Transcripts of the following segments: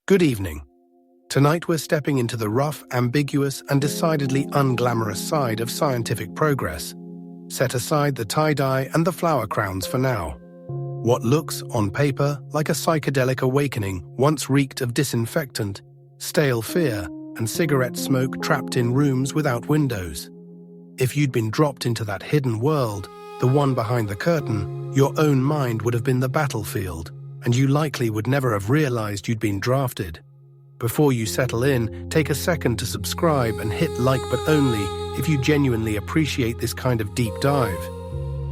Good evening. Tonight we're stepping into the rough, ambiguous, and decidedly unglamorous side of scientific progress. Set aside the tie-dye and the flower crowns for now. What looks, on paper, like a psychedelic awakening once reeked of disinfectant, stale fear, and cigarette smoke trapped in rooms without windows. If you'd been dropped into that hidden world, the one behind the curtain, your own mind would have been the battlefield, and you likely would never have realized you'd been drafted. Before you settle in, take a second to subscribe and hit like, but only if you genuinely appreciate this kind of deep dive.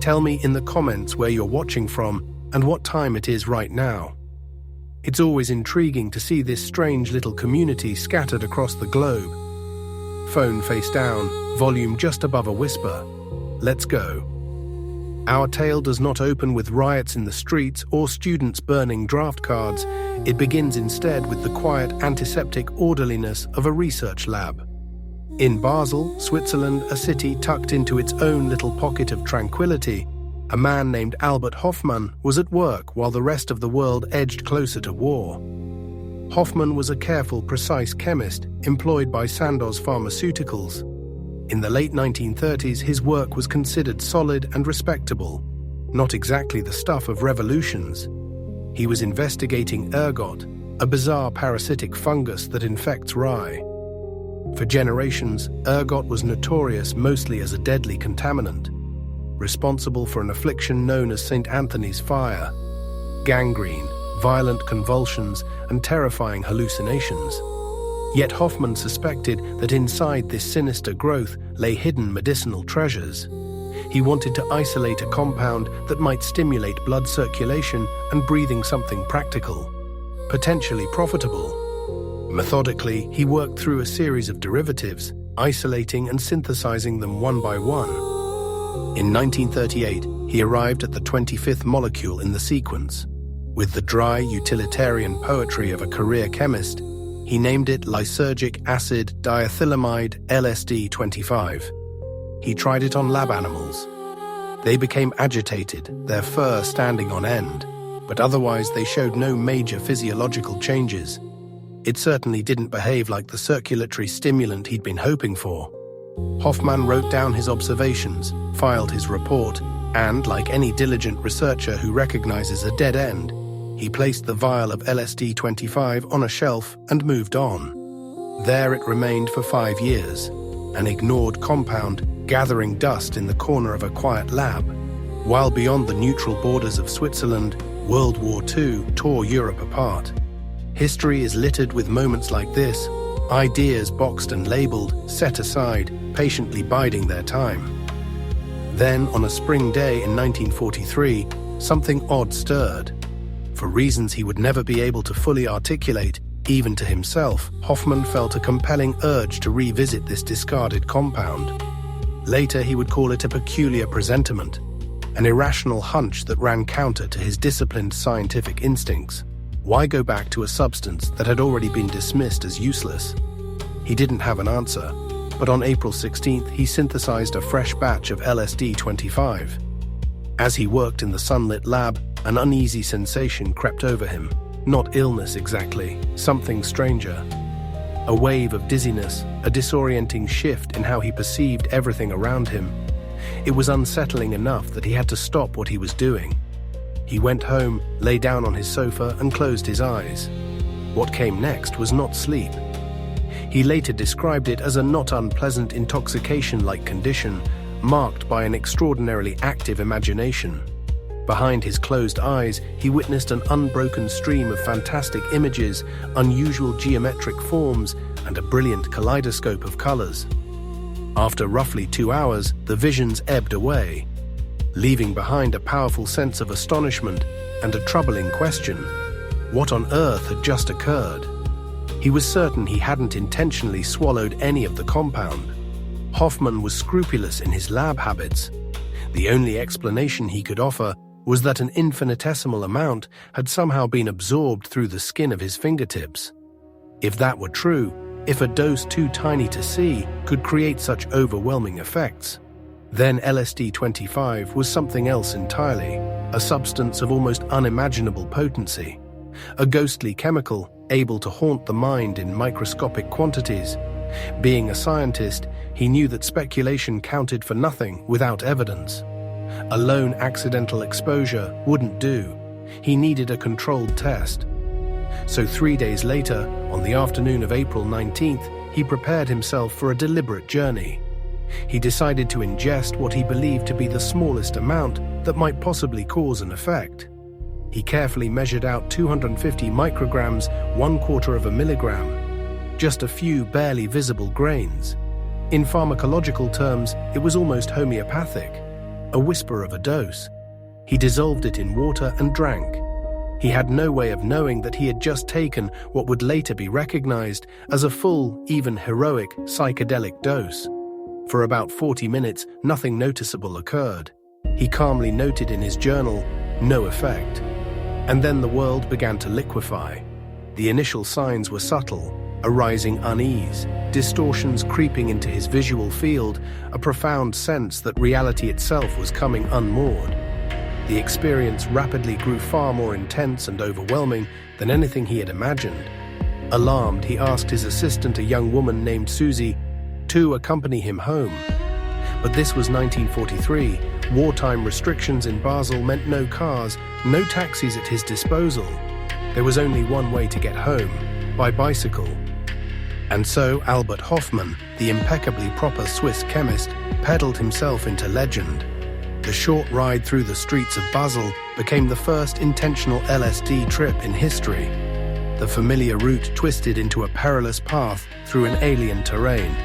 Tell me in the comments where you're watching from and what time it is right now. It's always intriguing to see this strange little community scattered across the globe. Phone face down, volume just above a whisper. Let's go. Our tale does not open with riots in the streets or students burning draft cards. It begins instead with the quiet, antiseptic orderliness of a research lab. In Basel, Switzerland, a city tucked into its own little pocket of tranquility, a man named Albert Hofmann was at work while the rest of the world edged closer to war. Hofmann was a careful, precise chemist employed by Sandoz Pharmaceuticals. In the late 1930s, his work was considered solid and respectable, not exactly the stuff of revolutions. He was investigating ergot, a bizarre parasitic fungus that infects rye. For generations, ergot was notorious mostly as a deadly contaminant, responsible for an affliction known as St. Anthony's fire, gangrene, violent convulsions, and terrifying hallucinations. Yet Hofmann suspected that inside this sinister growth lay hidden medicinal treasures. He wanted to isolate a compound that might stimulate blood circulation and breathing something practical, potentially profitable. Methodically, he worked through a series of derivatives, isolating and synthesizing them one by one. In 1938, he arrived at the 25th molecule in the sequence. With the dry, utilitarian poetry of a career chemist, he named it lysergic acid diethylamide LSD-25. He tried it on lab animals. They became agitated, their fur standing on end, but otherwise they showed no major physiological changes. It certainly didn't behave like the circulatory stimulant he'd been hoping for. Hofmann wrote down his observations, filed his report, and, like any diligent researcher who recognizes a dead end, he placed the vial of LSD-25 on a shelf and moved on. There it remained for 5 years, an ignored compound gathering dust in the corner of a quiet lab, while beyond the neutral borders of Switzerland, World War II tore Europe apart. History is littered with moments like this, ideas boxed and labeled, set aside, patiently biding their time. Then, on a spring day in 1943, something odd stirred. For reasons he would never be able to fully articulate, even to himself, Hofmann felt a compelling urge to revisit this discarded compound. Later, he would call it a peculiar presentiment, an irrational hunch that ran counter to his disciplined scientific instincts. Why go back to a substance that had already been dismissed as useless? He didn't have an answer, but on April 16th, he synthesized a fresh batch of LSD-25. As he worked in the sunlit lab, an uneasy sensation crept over him. Not illness exactly, something stranger. A wave of dizziness, a disorienting shift in how he perceived everything around him. It was unsettling enough that he had to stop what he was doing. He went home, lay down on his sofa, and closed his eyes. What came next was not sleep. He later described it as a not unpleasant intoxication-like condition, marked by an extraordinarily active imagination. Behind his closed eyes, he witnessed an unbroken stream of fantastic images, unusual geometric forms, and a brilliant kaleidoscope of colors. After roughly 2 hours, the visions ebbed away, leaving behind a powerful sense of astonishment and a troubling question. What on earth had just occurred? He was certain he hadn't intentionally swallowed any of the compound. Hofmann was scrupulous in his lab habits. The only explanation he could offer was that an infinitesimal amount had somehow been absorbed through the skin of his fingertips. If that were true, if a dose too tiny to see could create such overwhelming effects, then LSD-25 was something else entirely, a substance of almost unimaginable potency, a ghostly chemical able to haunt the mind in microscopic quantities. Being a scientist, he knew that speculation counted for nothing without evidence. A lone accidental exposure wouldn't do. He needed a controlled test. So 3 days later, on the afternoon of April 19th, he prepared himself for a deliberate journey. He decided to ingest what he believed to be the smallest amount that might possibly cause an effect. He carefully measured out 250 micrograms, 1/4 of a milligram, just a few barely visible grains. In pharmacological terms, it was almost homeopathic, a whisper of a dose. He dissolved it in water and drank. He had no way of knowing that he had just taken what would later be recognized as a full, even heroic, psychedelic dose. For about 40 minutes, nothing noticeable occurred. He calmly noted in his journal, "No effect." And then the world began to liquefy. The initial signs were subtle: a rising unease, distortions creeping into his visual field, a profound sense that reality itself was coming unmoored. The experience rapidly grew far more intense and overwhelming than anything he had imagined. Alarmed, he asked his assistant, a young woman named Susie, to accompany him home. But this was 1943. Wartime restrictions in Basel meant no cars, no taxis at his disposal. There was only one way to get home: by bicycle. And so Albert Hofmann, the impeccably proper Swiss chemist, pedaled himself into legend. The short ride through the streets of Basel became the first intentional LSD trip in history. The familiar route twisted into a perilous path through an alien terrain.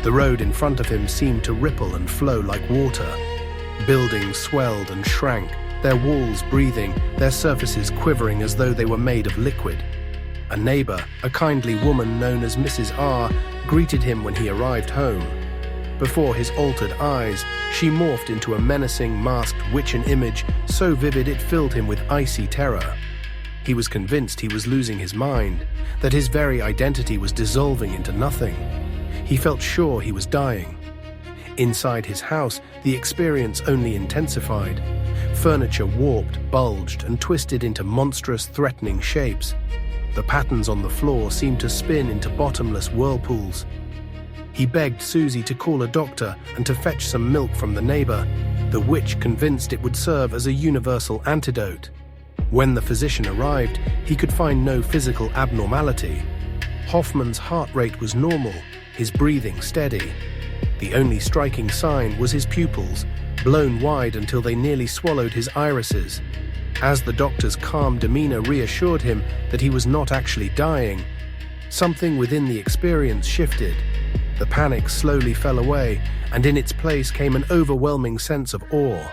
The road in front of him seemed to ripple and flow like water. Buildings swelled and shrank, their walls breathing, their surfaces quivering as though they were made of liquid. A neighbor, a kindly woman known as Mrs. R, greeted him when he arrived home. Before his altered eyes, she morphed into a menacing, masked witchen image so vivid it filled him with icy terror. He was convinced he was losing his mind, that his very identity was dissolving into nothing. He felt sure he was dying. Inside his house, the experience only intensified. Furniture warped, bulged, and twisted into monstrous, threatening shapes. The patterns on the floor seemed to spin into bottomless whirlpools. He begged Susie to call a doctor and to fetch some milk from the neighbor, the witch convinced it would serve as a universal antidote. When the physician arrived, he could find no physical abnormality. Hoffmann's heart rate was normal, his breathing steady. The only striking sign was his pupils, blown wide until they nearly swallowed his irises. As the doctor's calm demeanor reassured him that he was not actually dying, something within the experience shifted. The panic slowly fell away, and in its place came an overwhelming sense of awe.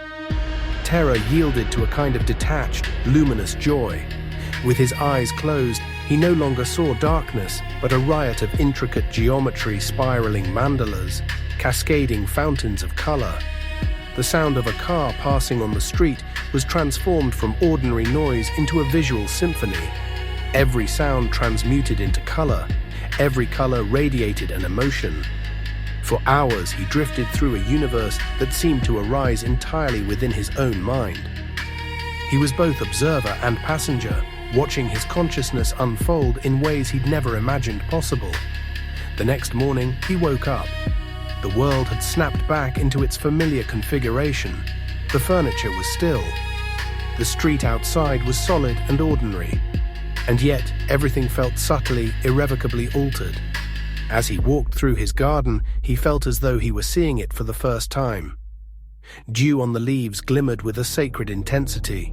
Terror yielded to a kind of detached, luminous joy. With his eyes closed, he no longer saw darkness, but a riot of intricate geometry, spiraling mandalas, cascading fountains of color. The sound of a car passing on the street was transformed from ordinary noise into a visual symphony. Every sound transmuted into color. Every color radiated an emotion. For hours, he drifted through a universe that seemed to arise entirely within his own mind. He was both observer and passenger, watching his consciousness unfold in ways he'd never imagined possible. The next morning, he woke up. The world had snapped back into its familiar configuration. The furniture was still. The street outside was solid and ordinary. And yet, everything felt subtly, irrevocably altered. As he walked through his garden, he felt as though he were seeing it for the first time. Dew on the leaves glimmered with a sacred intensity.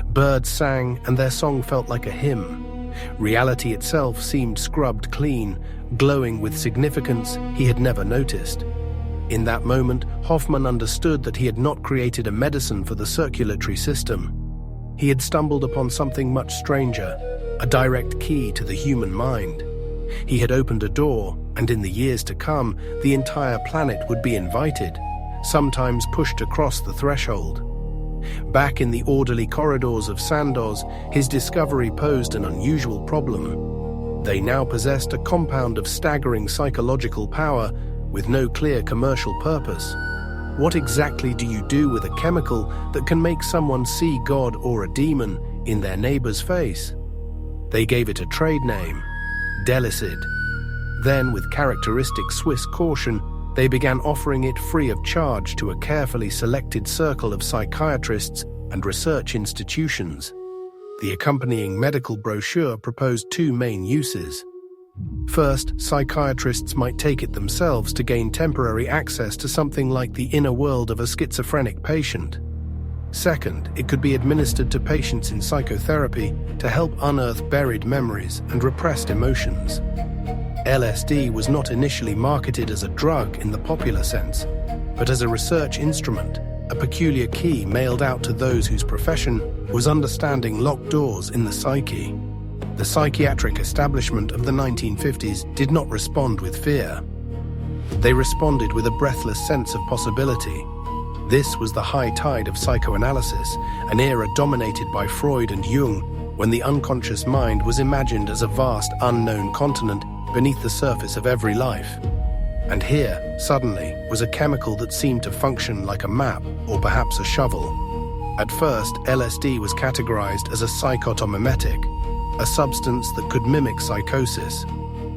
Birds sang, and their song felt like a hymn. Reality itself seemed scrubbed clean, glowing with significance he had never noticed. In that moment, Hofmann understood that he had not created a medicine for the circulatory system. He had stumbled upon something much stranger, a direct key to the human mind. He had opened a door, and in the years to come, the entire planet would be invited, sometimes pushed across the threshold. Back in the orderly corridors of Sandoz, his discovery posed an unusual problem. They now possessed a compound of staggering psychological power with no clear commercial purpose. What exactly do you do with a chemical that can make someone see God or a demon in their neighbor's face? They gave it a trade name, Delicid. Then, with characteristic Swiss caution, they began offering it free of charge to a carefully selected circle of psychiatrists and research institutions. The accompanying medical brochure proposed two main uses. First, psychiatrists might take it themselves to gain temporary access to something like the inner world of a schizophrenic patient. Second, it could be administered to patients in psychotherapy to help unearth buried memories and repressed emotions. LSD was not initially marketed as a drug in the popular sense, but as a research instrument, a peculiar key mailed out to those whose profession was understanding locked doors in the psyche. The psychiatric establishment of the 1950s did not respond with fear. They responded with a breathless sense of possibility. This was the high tide of psychoanalysis, an era dominated by Freud and Jung, when the unconscious mind was imagined as a vast unknown continent beneath the surface of every life. And here, suddenly, was a chemical that seemed to function like a map, or perhaps a shovel. At first, LSD was categorized as a psychotomimetic, a substance that could mimic psychosis.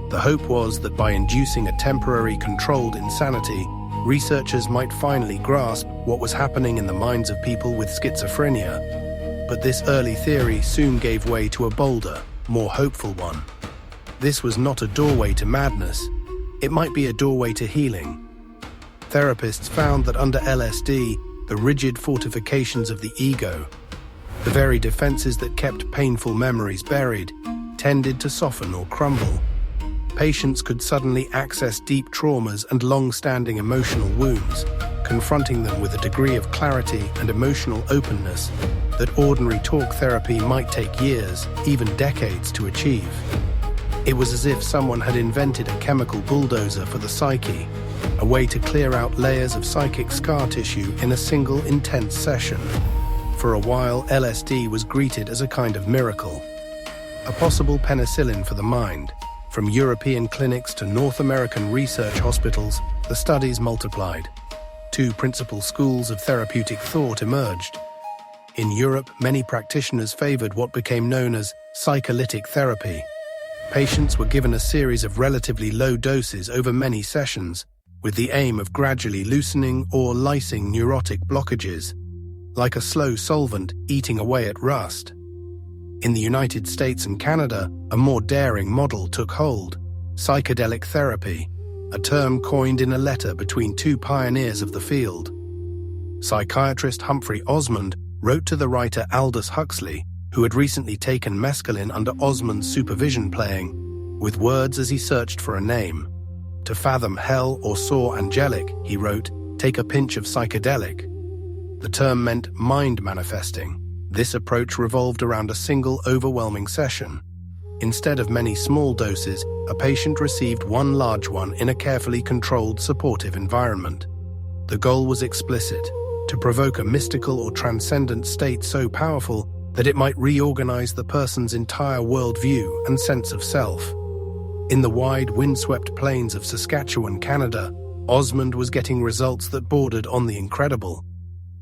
The hope was that by inducing a temporary controlled insanity, researchers might finally grasp what was happening in the minds of people with schizophrenia. But this early theory soon gave way to a bolder, more hopeful one. This was not a doorway to madness. It might be a doorway to healing. Therapists found that under LSD, the rigid fortifications of the ego, the very defenses that kept painful memories buried, tended to soften or crumble. Patients could suddenly access deep traumas and long-standing emotional wounds, confronting them with a degree of clarity and emotional openness that ordinary talk therapy might take years, even decades, to achieve. It was as if someone had invented a chemical bulldozer for the psyche, a way to clear out layers of psychic scar tissue in a single intense session. For a while, LSD was greeted as a kind of miracle, a possible penicillin for the mind. From European clinics to North American research hospitals, the studies multiplied. Two principal schools of therapeutic thought emerged. In Europe, many practitioners favored what became known as psycholytic therapy. Patients were given a series of relatively low doses over many sessions, with the aim of gradually loosening or lysing neurotic blockages, like a slow solvent eating away at rust. In the United States and Canada, a more daring model took hold: psychedelic therapy, a term coined in a letter between two pioneers of the field. Psychiatrist Humphrey Osmond wrote to the writer Aldous Huxley, who had recently taken mescaline under Osmond's supervision, playing with words as he searched for a name. To fathom hell or soar angelic, he wrote, take a pinch of psychedelic. The term meant mind manifesting. This approach revolved around a single overwhelming session. Instead of many small doses, a patient received one large one in a carefully controlled, supportive environment. The goal was explicit: to provoke a mystical or transcendent state so powerful that it might reorganize the person's entire worldview and sense of self. In the wide, windswept plains of Saskatchewan, Canada, Osmond was getting results that bordered on the incredible.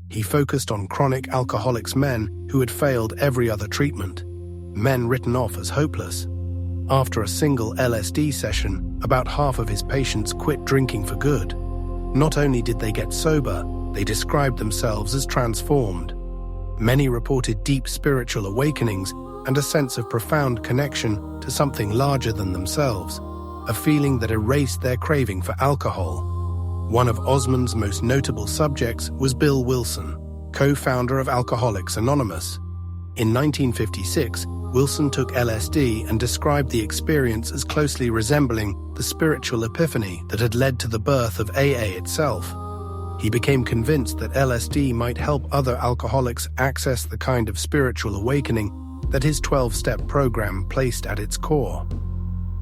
He focused on chronic alcoholics, men who had failed every other treatment, men written off as hopeless. After a single LSD session, about half of his patients quit drinking for good. Not only did they get sober, they described themselves as transformed. Many reported deep spiritual awakenings and a sense of profound connection to something larger than themselves, a feeling that erased their craving for alcohol. One of Osmond's most notable subjects was Bill Wilson, co-founder of Alcoholics Anonymous. In 1956, Wilson took LSD and described the experience as closely resembling the spiritual epiphany that had led to the birth of AA itself. He became convinced that LSD might help other alcoholics access the kind of spiritual awakening that his 12-step program placed at its core.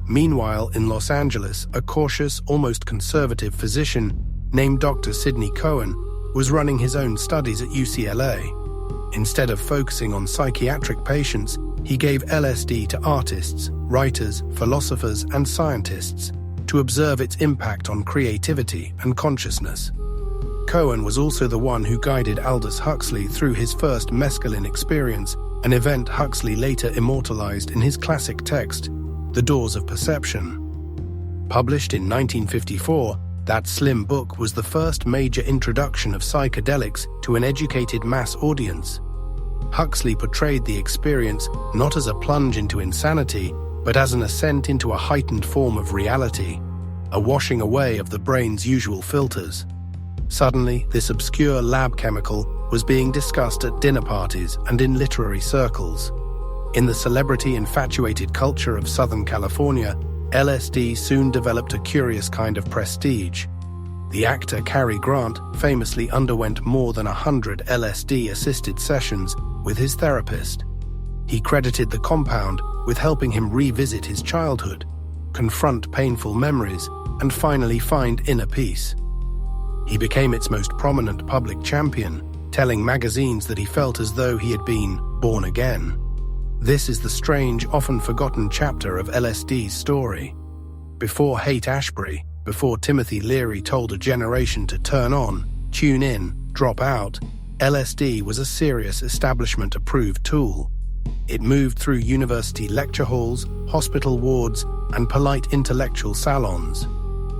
Meanwhile, in Los Angeles, a cautious, almost conservative physician named Dr. Sidney Cohen was running his own studies at UCLA. Instead of focusing on psychiatric patients, he gave LSD to artists, writers, philosophers, and scientists to observe its impact on creativity and consciousness. Cohen was also the one who guided Aldous Huxley through his first mescaline experience an event Huxley later immortalized in his classic text, The Doors of Perception. Published in 1954, that slim book was the first major introduction of psychedelics to an educated mass audience. Huxley portrayed the experience not as a plunge into insanity, but as an ascent into a heightened form of reality, a washing away of the brain's usual filters. Suddenly, this obscure lab chemical was being discussed at dinner parties and in literary circles. In the celebrity-infatuated culture of Southern California, LSD soon developed a curious kind of prestige. The actor Cary Grant famously underwent more than 100 LSD-assisted sessions with his therapist. He credited the compound with helping him revisit his childhood, confront painful memories, and finally find inner peace. He became its most prominent public champion, telling magazines that he felt as though he had been born again. This is the strange, often forgotten chapter of LSD's story. Before Haight Ashbury, before Timothy Leary told a generation to turn on, tune in, drop out, LSD was a serious establishment-approved tool. It moved through university lecture halls, hospital wards, and polite intellectual salons.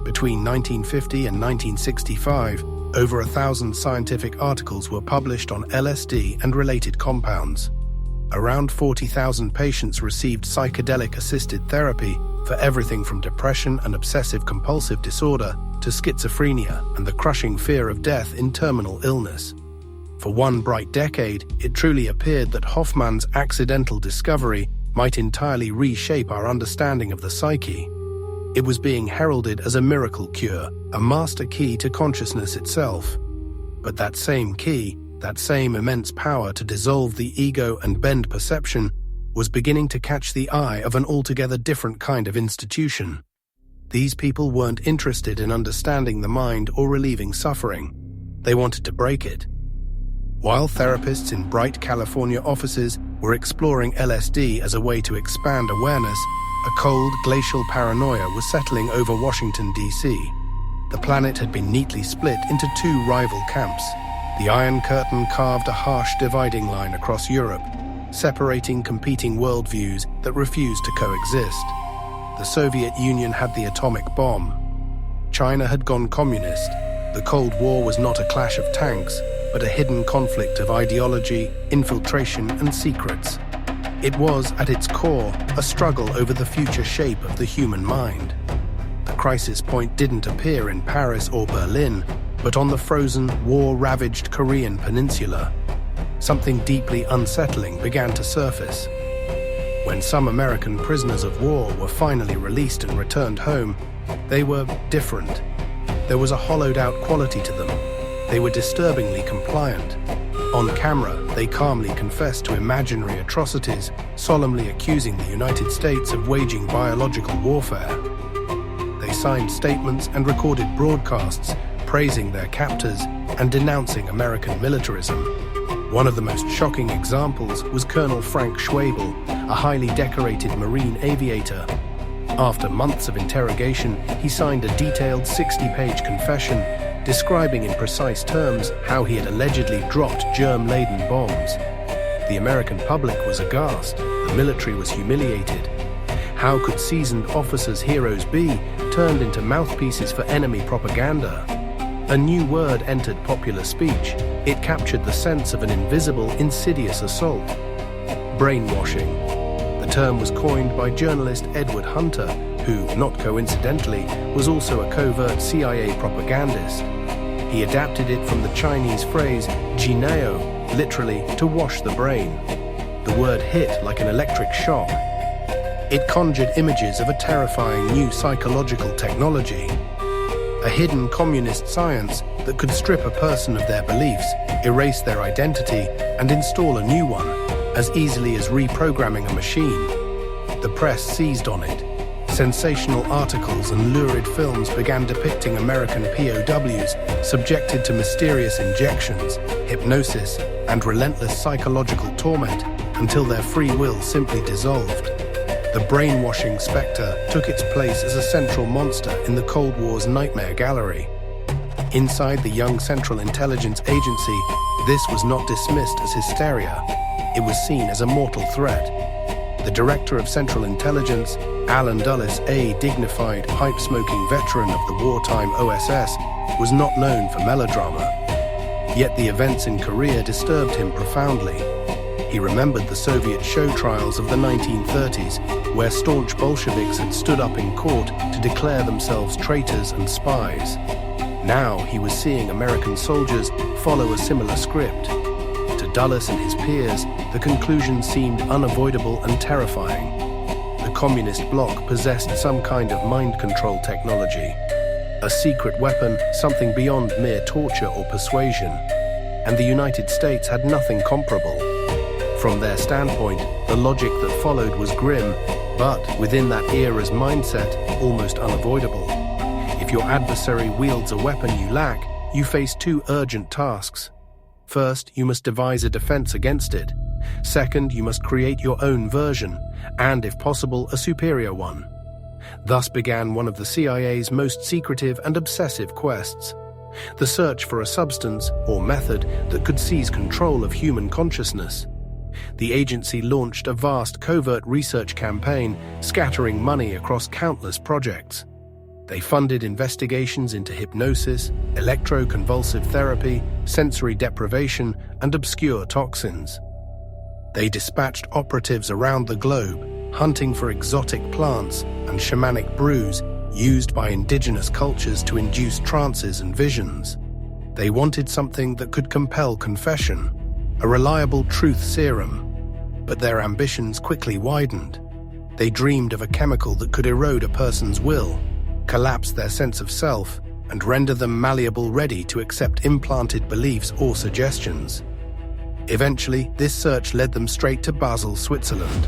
Between 1950 and 1965, over 1,000 scientific articles were published on LSD and related compounds. Around 40,000 patients received psychedelic-assisted therapy for everything from depression and obsessive-compulsive disorder to schizophrenia and the crushing fear of death in terminal illness. For one bright decade, it truly appeared that Hofmann's accidental discovery might entirely reshape our understanding of the psyche. It was being heralded as a miracle cure, a master key to consciousness itself. But that same key, that same immense power to dissolve the ego and bend perception, was beginning to catch the eye of an altogether different kind of institution. These people weren't interested in understanding the mind or relieving suffering. They wanted to break it. While therapists in bright California offices were exploring LSD as a way to expand awareness, a cold, glacial paranoia was settling over Washington, D.C. The planet had been neatly split into two rival camps. The Iron Curtain carved a harsh dividing line across Europe, separating competing worldviews that refused to coexist. The Soviet Union had the atomic bomb. China had gone communist. The Cold War was not a clash of tanks, but a hidden conflict of ideology, infiltration, and secrets. It was, at its core, a struggle over the future shape of the human mind. The crisis point didn't appear in Paris or Berlin, but on the frozen, war-ravaged Korean peninsula. Something deeply unsettling began to surface. When some American prisoners of war were finally released and returned home, they were different. There was a hollowed-out quality to them. They were disturbingly compliant. On camera, they calmly confessed to imaginary atrocities, solemnly accusing the United States of waging biological warfare. They signed statements and recorded broadcasts, praising their captors and denouncing American militarism. One of the most shocking examples was Colonel Frank Schwabel, a highly decorated Marine aviator. After months of interrogation, he signed a detailed 60-page confession, describing in precise terms how he had allegedly dropped germ-laden bombs. The American public was aghast. The military was humiliated. How could seasoned officers' heroes be turned into mouthpieces for enemy propaganda? A new word entered popular speech. It captured the sense of an invisible, insidious assault. Brainwashing. The term was coined by journalist Edward Hunter, who, not coincidentally, was also a covert CIA propagandist. He adapted it from the Chinese phrase jinao, literally to wash the brain. The word hit like an electric shock. It conjured images of a terrifying new psychological technology, a hidden communist science that could strip a person of their beliefs, erase their identity, and install a new one, as easily as reprogramming a machine. The press seized on it. Sensational articles and lurid films began depicting American POWs subjected to mysterious injections, hypnosis, and relentless psychological torment until their free will simply dissolved. The brainwashing spectre took its place as a central monster in the Cold War's nightmare gallery. Inside the young Central Intelligence Agency, this was not dismissed as hysteria. it was seen as a mortal threat. The director of Central Intelligence, Alan Dulles, a dignified, pipe-smoking veteran of the wartime OSS, was not known for melodrama. Yet the events in Korea disturbed him profoundly. He remembered the Soviet show trials of the 1930s, where staunch Bolsheviks had stood up in court to declare themselves traitors and spies. Now he was seeing American soldiers follow a similar script. To Dulles and his peers, the conclusion seemed unavoidable and terrifying. The communist bloc possessed some kind of mind control technology, a secret weapon, something beyond mere torture or persuasion, and the United States had nothing comparable. From their standpoint, the logic that followed was grim, but within that era's mindset, almost unavoidable. If your adversary wields a weapon you lack, you face two urgent tasks. First, you must devise a defense against it. Second, you must create your own version, and if possible, a superior one. Thus began one of the CIA's most secretive and obsessive quests: the search for a substance or method that could seize control of human consciousness. The agency launched a vast covert research campaign, scattering money across countless projects. They funded investigations into hypnosis, electroconvulsive therapy, sensory deprivation, and obscure toxins. They dispatched operatives around the globe, hunting for exotic plants and shamanic brews used by indigenous cultures to induce trances and visions. They wanted something that could compel confession, a reliable truth serum. But their ambitions quickly widened. They dreamed of a chemical that could erode a person's will, collapse their sense of self, and render them malleable, ready to accept implanted beliefs or suggestions. Eventually, this search led them straight to Basel, Switzerland.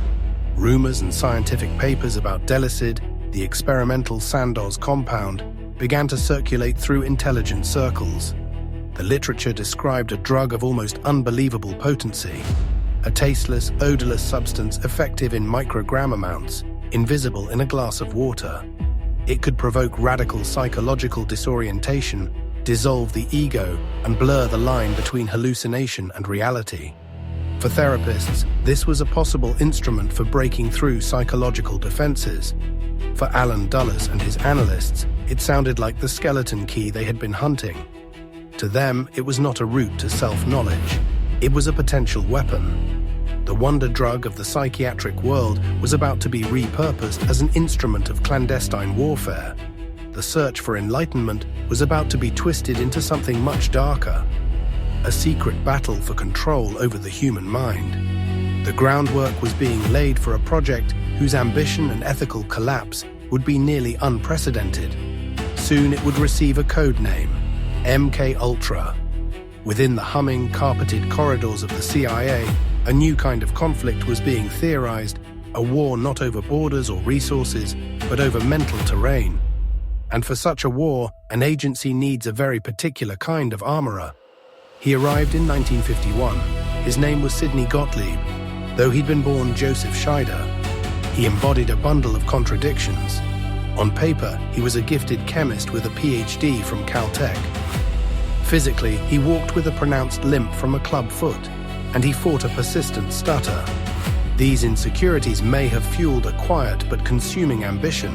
Rumors and scientific papers about Delicid, the experimental Sandoz compound, began to circulate through intelligence circles. The literature described a drug of almost unbelievable potency, a tasteless, odorless substance effective in microgram amounts, invisible in a glass of water. It could provoke radical psychological disorientation, dissolve the ego, and blur the line between hallucination and reality. For therapists, this was a possible instrument for breaking through psychological defenses. For Alan Dulles and his analysts, it sounded like the skeleton key they had been hunting. To them, it was not a route to self-knowledge. It was a potential weapon. The wonder drug of the psychiatric world was about to be repurposed as an instrument of clandestine warfare. The search for enlightenment was about to be twisted into something much darker, a secret battle for control over the human mind. The groundwork was being laid for a project whose ambition and ethical collapse would be nearly unprecedented. Soon it would receive a code name, MK Ultra. Within the humming, carpeted corridors of the CIA, a new kind of conflict was being theorized, a war not over borders or resources, but over mental terrain. And for such a war, an agency needs a very particular kind of armorer. He arrived in 1951. His name was Sidney Gottlieb. Though he'd been born Joseph Scheider, he embodied a bundle of contradictions. On paper, he was a gifted chemist with a PhD from Caltech. Physically, he walked with a pronounced limp from a club foot, and he fought a persistent stutter. These insecurities may have fueled a quiet but consuming ambition.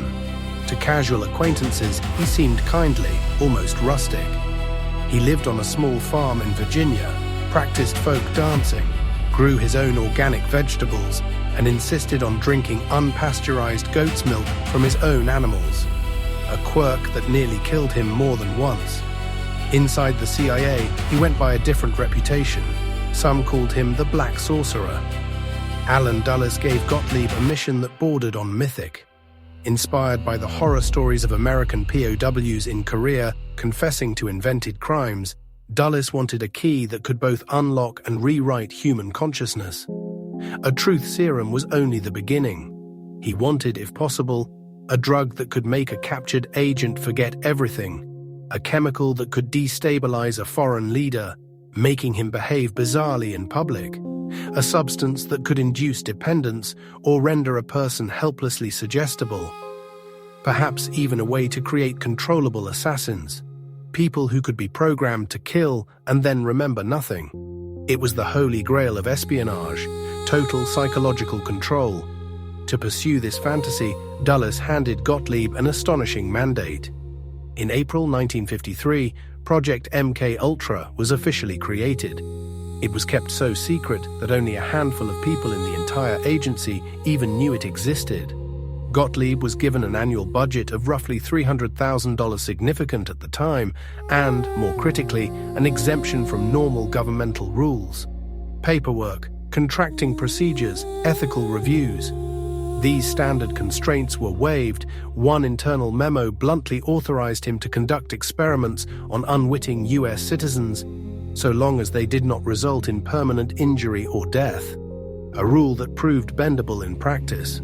To casual acquaintances, he seemed kindly, almost rustic. He lived on a small farm in Virginia, practiced folk dancing, grew his own organic vegetables, and insisted on drinking unpasteurized goat's milk from his own animals, a quirk that nearly killed him more than once. Inside the CIA, he went by a different reputation. Some called him the Black Sorcerer. Alan Dulles gave Gottlieb a mission that bordered on mythic. Inspired by the horror stories of American POWs in Korea confessing to invented crimes, Dulles wanted a key that could both unlock and rewrite human consciousness. A truth serum was only the beginning. He wanted, if possible, a drug that could make a captured agent forget everything, a chemical that could destabilize a foreign leader, making him behave bizarrely in public, a substance that could induce dependence or render a person helplessly suggestible. Perhaps even a way to create controllable assassins, people who could be programmed to kill and then remember nothing. It was the holy grail of espionage, total psychological control. To pursue this fantasy, Dulles handed Gottlieb an astonishing mandate. In April 1953, Project MK-Ultra was officially created. It was kept so secret that only a handful of people in the entire agency even knew it existed. Gottlieb was given an annual budget of roughly $300,000, significant at the time, and, more critically, an exemption from normal governmental rules. Paperwork, contracting procedures, ethical reviews. These standard constraints were waived. One internal memo bluntly authorized him to conduct experiments on unwitting U.S. citizens, so long as they did not result in permanent injury or death, a rule that proved bendable in practice.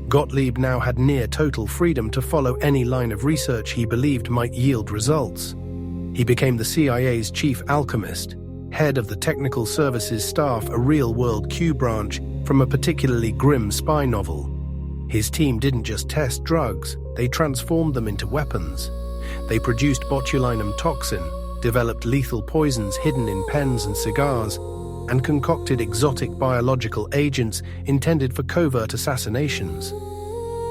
Gottlieb now had near total freedom to follow any line of research he believed might yield results. He became the CIA's chief alchemist, head of the technical services staff, a real-world Q branch from a particularly grim spy novel. His team didn't just test drugs, they transformed them into weapons. They produced botulinum toxin, developed lethal poisons hidden in pens and cigars, and concocted exotic biological agents intended for covert assassinations.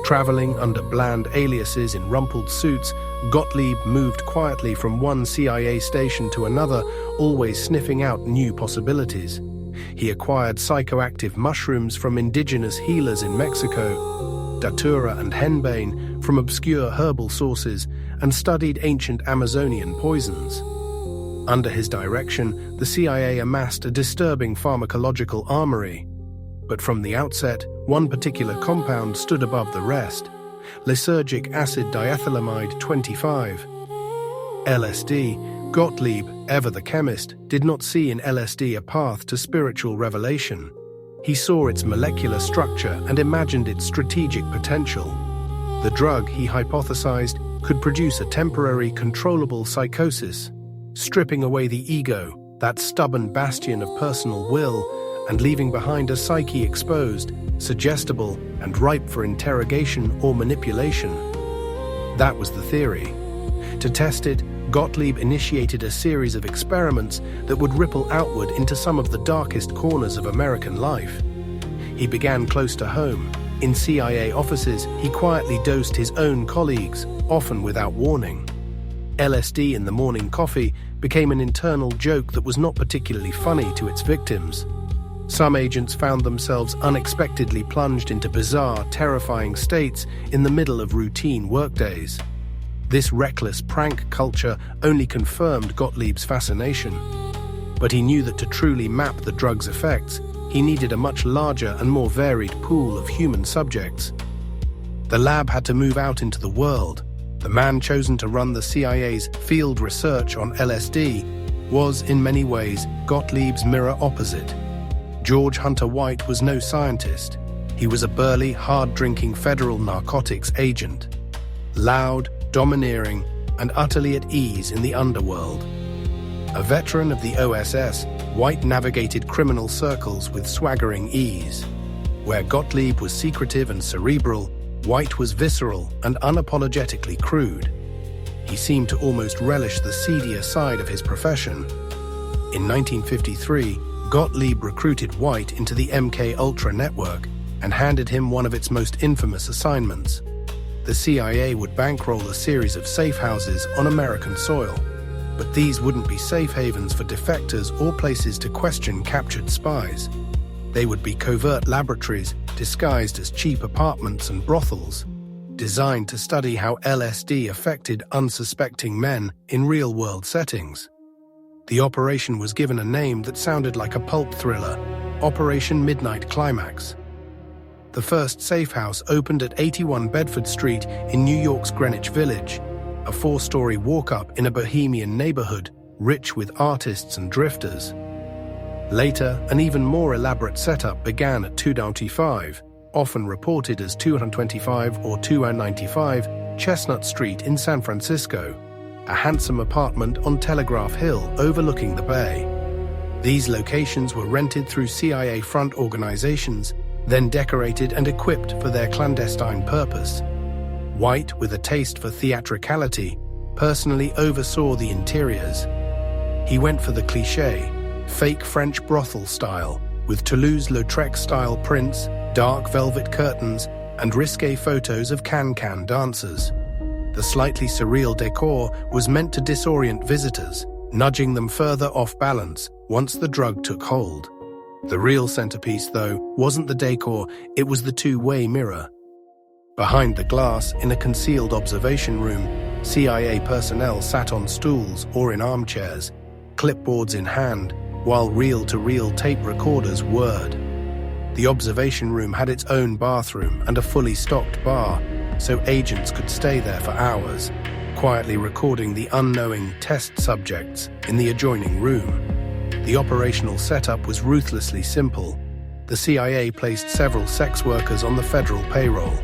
Traveling under bland aliases in rumpled suits, Gottlieb moved quietly from one CIA station to another, always sniffing out new possibilities. He acquired psychoactive mushrooms from indigenous healers in Mexico, datura and henbane from obscure herbal sources, and studied ancient Amazonian poisons. Under his direction, the CIA amassed a disturbing pharmacological armory. But from the outset, one particular compound stood above the rest: lysergic acid diethylamide 25. LSD. Gottlieb, ever the chemist, did not see in LSD a path to spiritual revelation. He saw its molecular structure and imagined its strategic potential. The drug, he hypothesized, could produce a temporary, controllable psychosis, stripping away the ego, that stubborn bastion of personal will, and leaving behind a psyche exposed, suggestible, and ripe for interrogation or manipulation. That was the theory. To test it, Gottlieb initiated a series of experiments that would ripple outward into some of the darkest corners of American life. He began close to home. In CIA offices, he quietly dosed his own colleagues, often without warning. LSD in the morning coffee became an internal joke that was not particularly funny to its victims. Some agents found themselves unexpectedly plunged into bizarre, terrifying states in the middle of routine workdays. This reckless prank culture only confirmed Gottlieb's fascination. But he knew that to truly map the drug's effects, he needed a much larger and more varied pool of human subjects. The lab had to move out into the world. The man chosen to run the CIA's field research on LSD was, in many ways, Gottlieb's mirror opposite. George Hunter White was no scientist. He was a burly, hard-drinking federal narcotics agent. Loud, domineering, and utterly at ease in the underworld. A veteran of the OSS, White navigated criminal circles with swaggering ease. Where Gottlieb was secretive and cerebral, White was visceral and unapologetically crude. He seemed to almost relish the seedier side of his profession. In 1953, Gottlieb recruited White into the MK-Ultra network and handed him one of its most infamous assignments. The CIA would bankroll a series of safe houses on American soil, but these wouldn't be safe havens for defectors or places to question captured spies. They would be covert laboratories disguised as cheap apartments and brothels, designed to study how LSD affected unsuspecting men in real-world settings. The operation was given a name that sounded like a pulp thriller: Operation Midnight Climax. The first safe house opened at 81 Bedford Street in New York's Greenwich Village, a 4-story walk-up in a bohemian neighborhood rich with artists and drifters. Later, an even more elaborate setup began at 295, often reported as 225 or 295, Chestnut Street in San Francisco, a handsome apartment on Telegraph Hill overlooking the bay. These locations were rented through CIA front organizations, then decorated and equipped for their clandestine purpose. White, with a taste for theatricality, personally oversaw the interiors. He went for the cliché: fake French brothel style, with Toulouse-Lautrec-style prints, dark velvet curtains, and risque photos of can-can dancers. The slightly surreal decor was meant to disorient visitors, nudging them further off balance once the drug took hold. The real centerpiece, though, wasn't the decor, it was the two-way mirror. Behind the glass, in a concealed observation room, CIA personnel sat on stools or in armchairs, clipboards in hand, while reel-to-reel tape recorders whirred. The observation room had its own bathroom and a fully stocked bar, so agents could stay there for hours, quietly recording the unknowing test subjects in the adjoining room. The operational setup was ruthlessly simple. The CIA placed several sex workers on the federal payroll.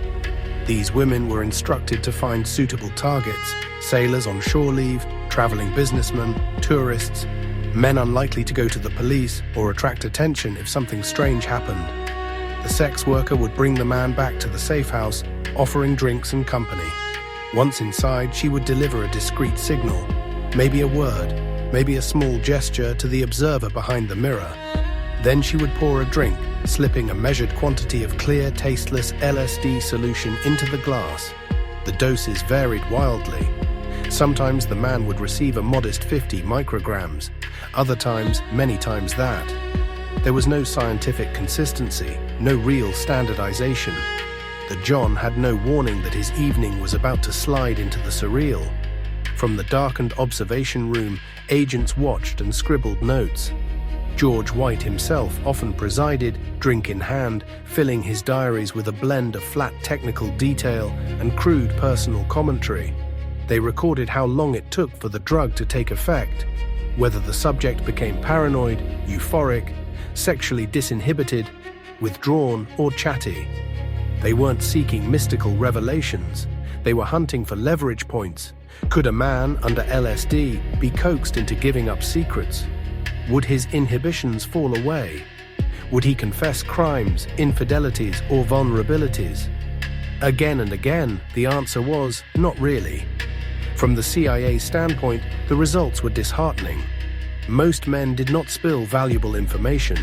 These women were instructed to find suitable targets: sailors on shore leave, traveling businessmen, tourists, men unlikely to go to the police or attract attention if something strange happened. The sex worker would bring the man back to the safe house, offering drinks and company. Once inside, she would deliver a discreet signal, maybe a word, maybe a small gesture to the observer behind the mirror. Then she would pour a drink, slipping a measured quantity of clear, tasteless LSD solution into the glass. The doses varied wildly. Sometimes the man would receive a modest 50 micrograms, other times many times that. There was no scientific consistency, no real standardization. The John had no warning that his evening was about to slide into the surreal. From the darkened observation room, agents watched and scribbled notes. George White himself often presided, drink in hand, filling his diaries with a blend of flat technical detail and crude personal commentary. They recorded how long it took for the drug to take effect, whether the subject became paranoid, euphoric, sexually disinhibited, withdrawn, or chatty. They weren't seeking mystical revelations. They were hunting for leverage points. Could a man under LSD be coaxed into giving up secrets? Would his inhibitions fall away? Would he confess crimes, infidelities, or vulnerabilities? Again and again, the answer was, not really. From the CIA standpoint, the results were disheartening. Most men did not spill valuable information.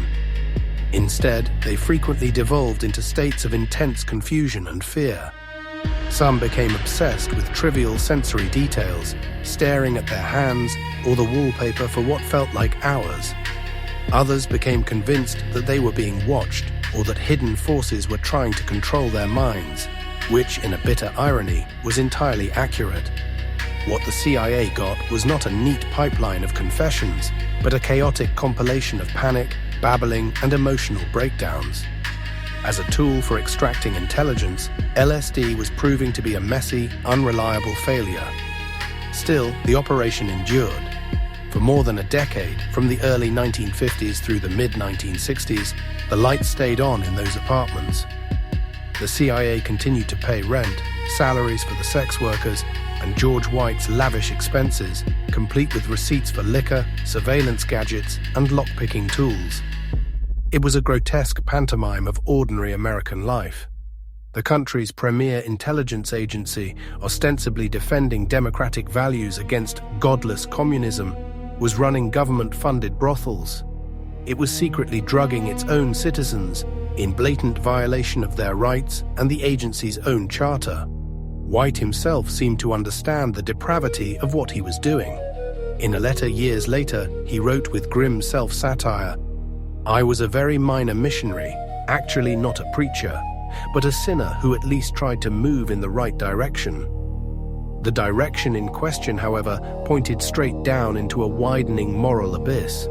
Instead, they frequently devolved into states of intense confusion and fear. Some became obsessed with trivial sensory details, staring at their hands or the wallpaper for what felt like hours. Others became convinced that they were being watched or that hidden forces were trying to control their minds, which, in a bitter irony, was entirely accurate. What the CIA got was not a neat pipeline of confessions, but a chaotic compilation of panic, babbling, and emotional breakdowns. As a tool for extracting intelligence, LSD was proving to be a messy, unreliable failure. Still, the operation endured. For more than a decade, from the early 1950s through the mid-1960s, the lights stayed on in those apartments. The CIA continued to pay rent, salaries for the sex workers, and George White's lavish expenses, complete with receipts for liquor, surveillance gadgets, and lockpicking tools. It was a grotesque pantomime of ordinary American life. The country's premier intelligence agency, ostensibly defending democratic values against godless communism, was running government-funded brothels. It was secretly drugging its own citizens, in blatant violation of their rights and the agency's own charter. White himself seemed to understand the depravity of what he was doing. In a letter years later, he wrote with grim self-satire, "I was a very minor missionary, actually not a preacher, but a sinner who at least tried to move in the right direction." The direction in question, however, pointed straight down into a widening moral abyss.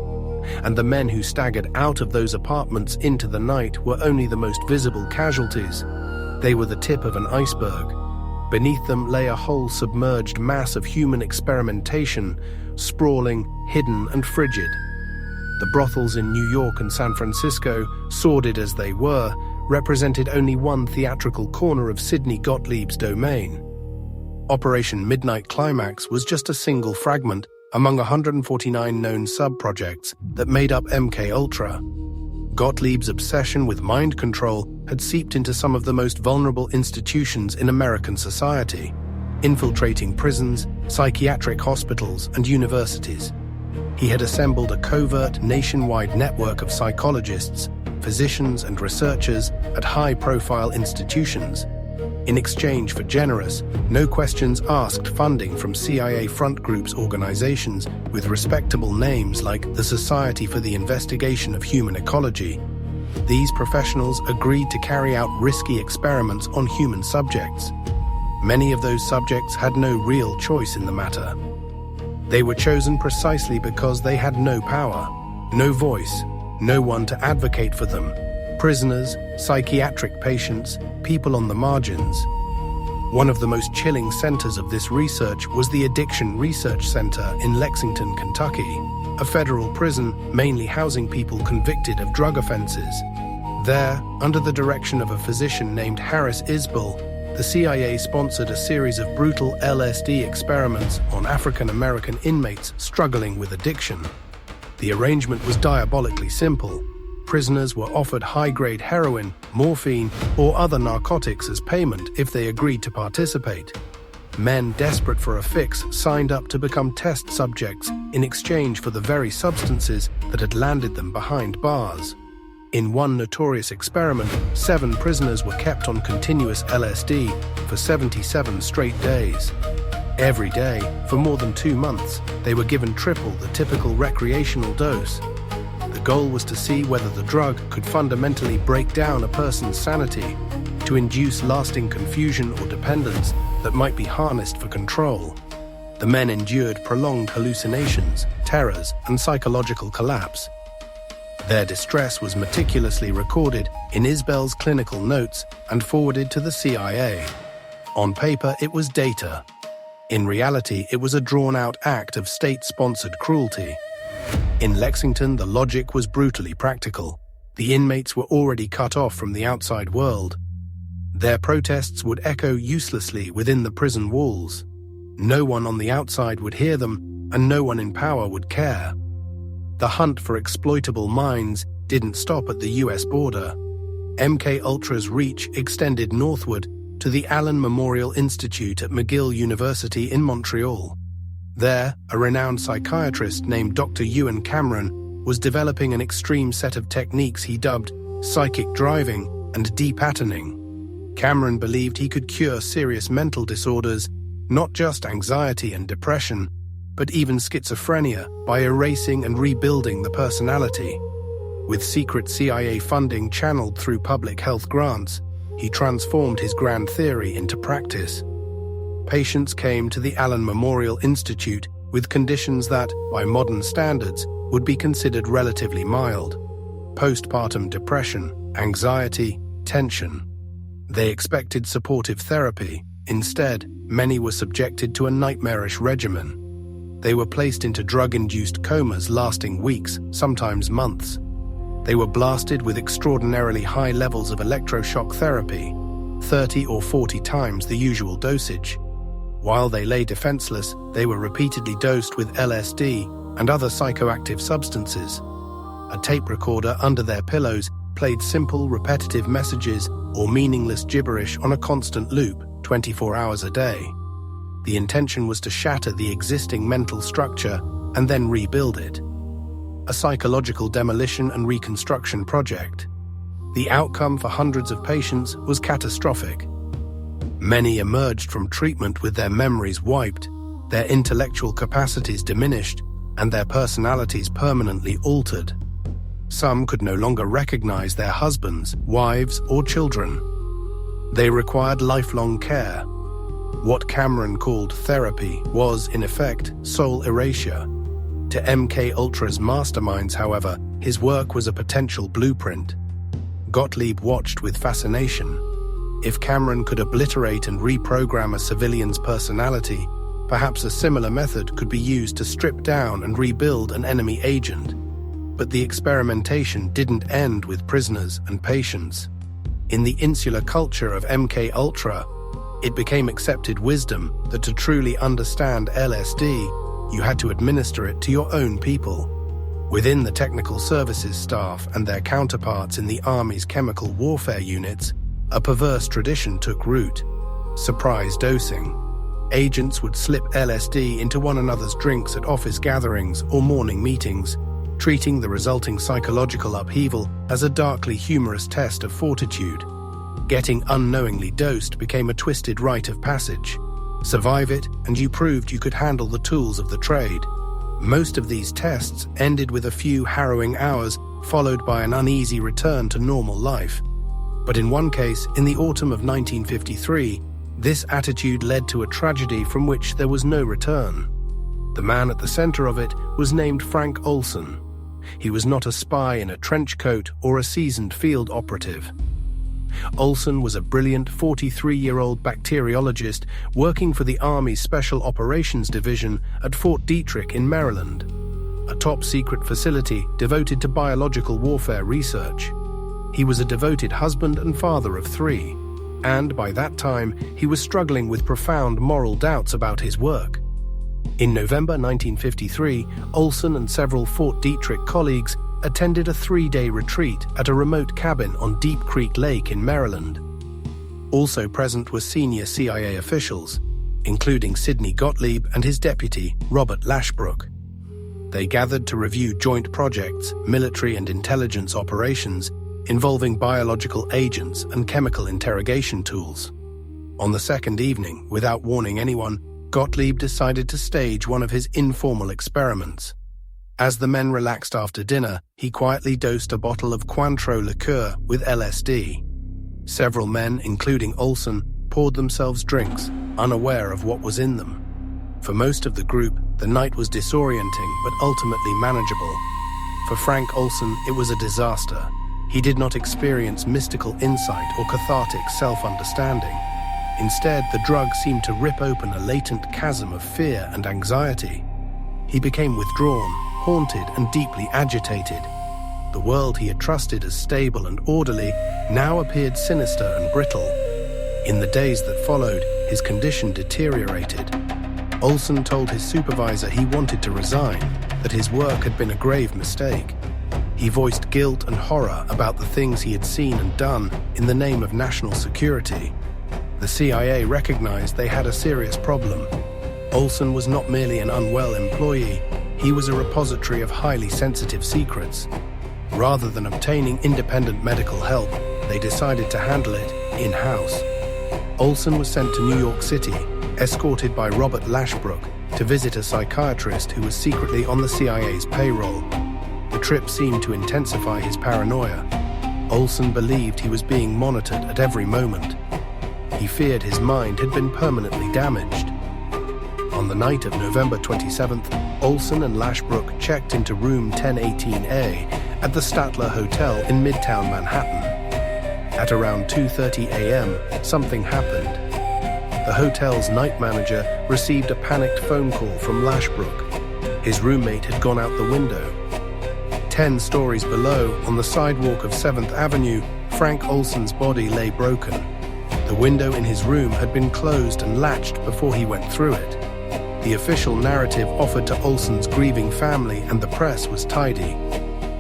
And the men who staggered out of those apartments into the night were only the most visible casualties. They were the tip of an iceberg. Beneath them lay a whole submerged mass of human experimentation, sprawling, hidden, and frigid. The brothels in New York and San Francisco, sordid as they were, represented only one theatrical corner of Sidney Gottlieb's domain. Operation Midnight Climax was just a single fragment among 149 known sub-projects that made up MKUltra. Gottlieb's obsession with mind control had seeped into some of the most vulnerable institutions in American society, infiltrating prisons, psychiatric hospitals, and universities. He had assembled a covert nationwide network of psychologists, physicians, and researchers at high-profile institutions. In exchange for generous, no-questions-asked funding from CIA front groups organizations with respectable names like the Society for the Investigation of Human Ecology, these professionals agreed to carry out risky experiments on human subjects. Many of those subjects had no real choice in the matter. They were chosen precisely because they had no power, no voice, no one to advocate for them. Prisoners, psychiatric patients, people on the margins. One of the most chilling centers of this research was the Addiction Research Center in Lexington, Kentucky, a federal prison mainly housing people convicted of drug offenses. There, under the direction of a physician named Harris Isbell, the CIA sponsored a series of brutal LSD experiments on African-American inmates struggling with addiction. The arrangement was diabolically simple. Prisoners were offered high-grade heroin, morphine, or other narcotics as payment if they agreed to participate. Men desperate for a fix signed up to become test subjects in exchange for the very substances that had landed them behind bars. In one notorious experiment, 7 prisoners were kept on continuous LSD for 77 straight days. Every day, for more than 2 months, they were given triple the typical recreational dose. The goal was to see whether the drug could fundamentally break down a person's sanity, to induce lasting confusion or dependence that might be harnessed for control. The men endured prolonged hallucinations, terrors, and psychological collapse. Their distress was meticulously recorded in Isbell's clinical notes and forwarded to the CIA. On paper, it was data. In reality, it was a drawn-out act of state-sponsored cruelty. In Lexington, the logic was brutally practical. The inmates were already cut off from the outside world. Their protests would echo uselessly within the prison walls. No one on the outside would hear them, and no one in power would care. The hunt for exploitable minds didn't stop at the US border. MKUltra's reach extended northward to the Allen Memorial Institute at McGill University in Montreal. There, a renowned psychiatrist named Dr. Ewan Cameron was developing an extreme set of techniques he dubbed psychic driving and depatterning. Cameron believed he could cure serious mental disorders, not just anxiety and depression, but even schizophrenia, by erasing and rebuilding the personality. With secret CIA funding channeled through public health grants, he transformed his grand theory into practice. Patients came to the Allen Memorial Institute with conditions that, by modern standards, would be considered relatively mild: postpartum depression, anxiety, tension. They expected supportive therapy. Instead, many were subjected to a nightmarish regimen. They were placed into drug-induced comas lasting weeks, sometimes months. They were blasted with extraordinarily high levels of electroshock therapy, 30 or 40 times the usual dosage. While they lay defenseless, they were repeatedly dosed with LSD and other psychoactive substances. A tape recorder under their pillows played simple, repetitive messages or meaningless gibberish on a constant loop, 24 hours a day. The intention was to shatter the existing mental structure and then rebuild it. A psychological demolition and reconstruction project. The outcome for hundreds of patients was catastrophic. Many emerged from treatment with their memories wiped, their intellectual capacities diminished, and their personalities permanently altered. Some could no longer recognize their husbands, wives, or children. They required lifelong care. What Cameron called therapy was, in effect, soul erasure. To MKUltra's masterminds, however, his work was a potential blueprint. Gottlieb watched with fascination. If Cameron could obliterate and reprogram a civilian's personality, perhaps a similar method could be used to strip down and rebuild an enemy agent. But the experimentation didn't end with prisoners and patients. In the insular culture of MKUltra, it became accepted wisdom that to truly understand LSD, you had to administer it to your own people. Within the technical services staff and their counterparts in the Army's chemical warfare units, a perverse tradition took root: surprise dosing. Agents would slip LSD into one another's drinks at office gatherings or morning meetings, treating the resulting psychological upheaval as a darkly humorous test of fortitude. Getting unknowingly dosed became a twisted rite of passage. Survive it, and you proved you could handle the tools of the trade. Most of these tests ended with a few harrowing hours, followed by an uneasy return to normal life. But in one case, in the autumn of 1953, this attitude led to a tragedy from which there was no return. The man at the center of it was named Frank Olson. He was not a spy in a trench coat or a seasoned field operative. Olson was a brilliant 43-year-old bacteriologist working for the Army's Special Operations Division at Fort Detrick in Maryland, a top-secret facility devoted to biological warfare research. He was a devoted husband and father of 3, and by that time he was struggling with profound moral doubts about his work. In November 1953, Olson and several Fort Detrick colleagues attended a 3-day retreat at a remote cabin on Deep Creek Lake in Maryland. Also present were senior CIA officials, including Sidney Gottlieb and his deputy, Robert Lashbrook. They gathered to review joint projects, military and intelligence operations, involving biological agents and chemical interrogation tools. On the second evening, without warning anyone, Gottlieb decided to stage one of his informal experiments. As the men relaxed after dinner, he quietly dosed a bottle of Cointreau liqueur with LSD. Several men, including Olson, poured themselves drinks, unaware of what was in them. For most of the group, the night was disorienting but ultimately manageable. For Frank Olson, it was a disaster. He did not experience mystical insight or cathartic self-understanding. Instead, the drug seemed to rip open a latent chasm of fear and anxiety. He became withdrawn, haunted, and deeply agitated. The world he had trusted as stable and orderly now appeared sinister and brittle. In the days that followed, his condition deteriorated. Olson told his supervisor he wanted to resign, that his work had been a grave mistake. He voiced guilt and horror about the things he had seen and done in the name of national security. The CIA recognized they had a serious problem. Olson was not merely an unwell employee, he was a repository of highly sensitive secrets. Rather than obtaining independent medical help, they decided to handle it in-house. Olson was sent to New York City, escorted by Robert Lashbrook, to visit a psychiatrist who was secretly on the CIA's payroll. The trip seemed to intensify his paranoia. Olson believed he was being monitored at every moment. He feared his mind had been permanently damaged. On the night of November 27th, Olson and Lashbrook checked into room 1018A at the Statler Hotel in Midtown Manhattan. At around 2:30 a.m., something happened. The hotel's night manager received a panicked phone call from Lashbrook. His roommate had gone out the window. 10 stories below, on the sidewalk of 7th Avenue, Frank Olson's body lay broken. The window in his room had been closed and latched before he went through it. The official narrative offered to Olson's grieving family and the press was tidy.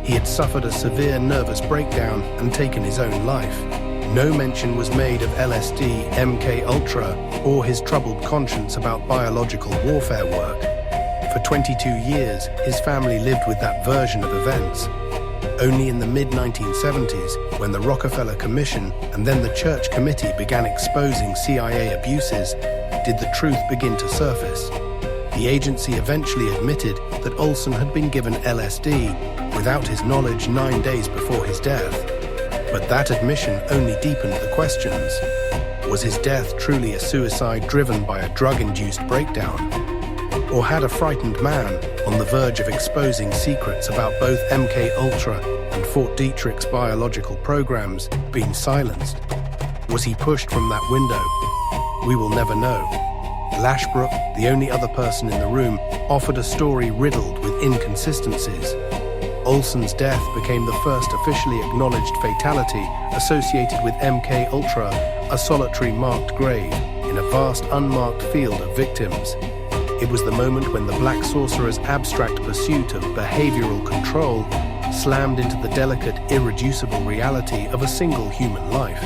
He had suffered a severe nervous breakdown and taken his own life. No mention was made of LSD, MK Ultra, or his troubled conscience about biological warfare work. For 22 years, his family lived with that version of events. Only in the mid-1970s, when the Rockefeller Commission and then the Church Committee began exposing CIA abuses, did the truth begin to surface. The agency eventually admitted that Olson had been given LSD without his knowledge 9 days before his death. But that admission only deepened the questions. Was his death truly a suicide driven by a drug-induced breakdown? Or had a frightened man, on the verge of exposing secrets about both MK Ultra and Fort Detrick's biological programs, been silenced? Was he pushed from that window? We will never know. Lashbrook, the only other person in the room, offered a story riddled with inconsistencies. Olson's death became the first officially acknowledged fatality associated with MK Ultra, a solitary marked grave in a vast unmarked field of victims. It was the moment when the Black Sorcerer's abstract pursuit of behavioral control slammed into the delicate, irreducible reality of a single human life.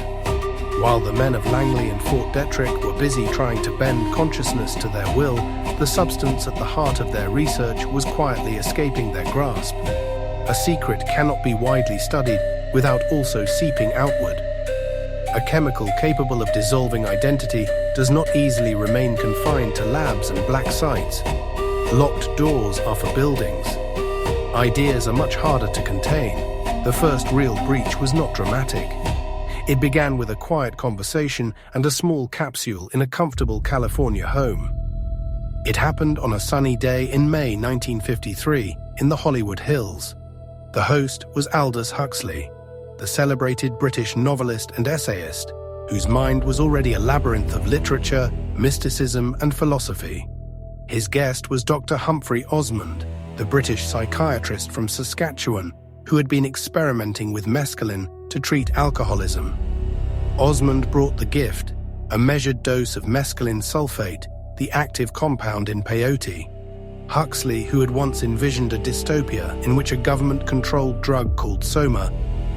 While the men of Langley and Fort Detrick were busy trying to bend consciousness to their will, the substance at the heart of their research was quietly escaping their grasp. A secret cannot be widely studied without also seeping outward. A chemical capable of dissolving identity does not easily remain confined to labs and black sites. Locked doors are for buildings. Ideas are much harder to contain. The first real breach was not dramatic. It began with a quiet conversation and a small capsule in a comfortable California home. It happened on a sunny day in May 1953 in the Hollywood Hills. The host was Aldous Huxley, the celebrated British novelist and essayist, whose mind was already a labyrinth of literature, mysticism, and philosophy. His guest was Dr. Humphrey Osmond, the British psychiatrist from Saskatchewan, who had been experimenting with mescaline to treat alcoholism. Osmond brought the gift, a measured dose of mescaline sulfate, the active compound in peyote. Huxley, who had once envisioned a dystopia in which a government-controlled drug called soma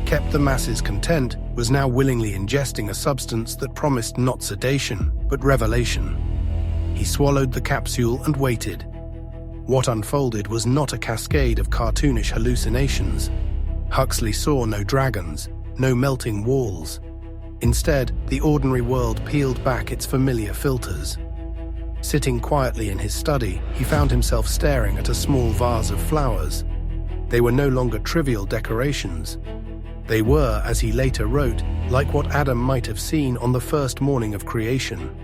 kept the masses content, was now willingly ingesting a substance that promised not sedation, but revelation. He swallowed the capsule and waited. What unfolded was not a cascade of cartoonish hallucinations. Huxley saw no dragons, no melting walls. Instead, the ordinary world peeled back its familiar filters. Sitting quietly in his study, he found himself staring at a small vase of flowers. They were no longer trivial decorations. They were, as he later wrote, like what Adam might have seen on the first morning of creation.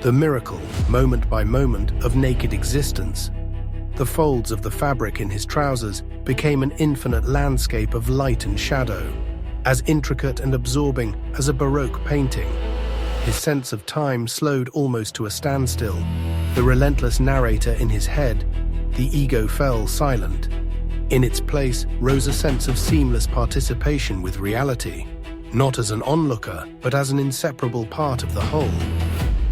The miracle, moment by moment, of naked existence. The folds of the fabric in his trousers became an infinite landscape of light and shadow, as intricate and absorbing as a Baroque painting. His sense of time slowed almost to a standstill. The relentless narrator in his head, the ego fell silent. In its place rose a sense of seamless participation with reality, not as an onlooker, but as an inseparable part of the whole.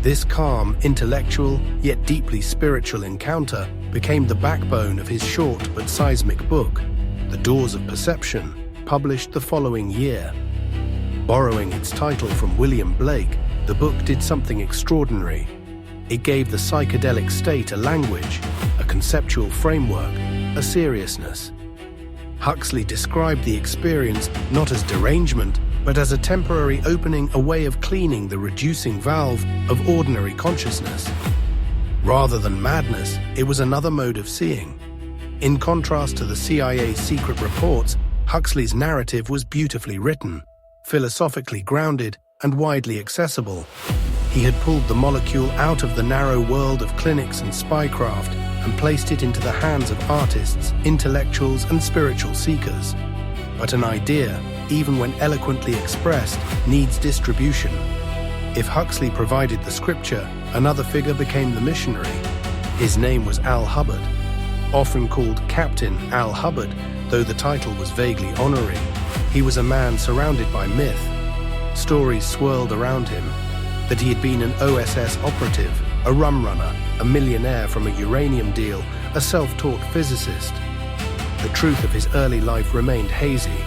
This calm, intellectual, yet deeply spiritual encounter became the backbone of his short but seismic book, The Doors of Perception, published the following year. Borrowing its title from William Blake, the book did something extraordinary. It gave the psychedelic state a language, a conceptual framework, a seriousness. Huxley described the experience not as derangement, but as a temporary opening, a way of cleaning the reducing valve of ordinary consciousness. Rather than madness, it was another mode of seeing. In contrast to the CIA's secret reports, Huxley's narrative was beautifully written, philosophically grounded, and widely accessible. He had pulled the molecule out of the narrow world of clinics and spycraft and placed it into the hands of artists, intellectuals, and spiritual seekers. But an idea, even when eloquently expressed, needs distribution. If Huxley provided the scripture, another figure became the missionary. His name was Al Hubbard. Often called Captain Al Hubbard, though the title was vaguely honorary, he was a man surrounded by myth. Stories swirled around him, that he had been an OSS operative, a rum runner, a millionaire from a uranium deal, a self-taught physicist. The truth of his early life remained hazy.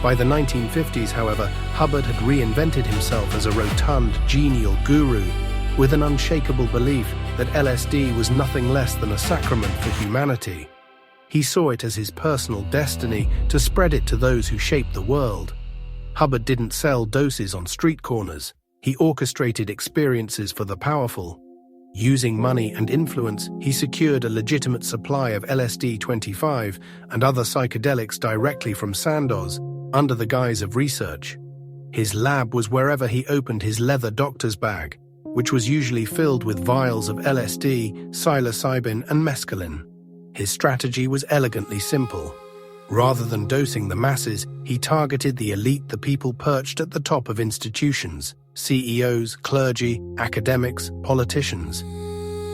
By the 1950s, however, Hubbard had reinvented himself as a rotund, genial guru with an unshakable belief that LSD was nothing less than a sacrament for humanity. He saw it as his personal destiny to spread it to those who shaped the world. Hubbard didn't sell doses on street corners. He orchestrated experiences for the powerful. Using money and influence, he secured a legitimate supply of LSD-25 and other psychedelics directly from Sandoz, under the guise of research. His lab was wherever he opened his leather doctor's bag, which was usually filled with vials of LSD, psilocybin, and mescaline. His strategy was elegantly simple. Rather than dosing the masses, he targeted the elite, the people perched at the top of institutions, CEOs, clergy, academics, politicians.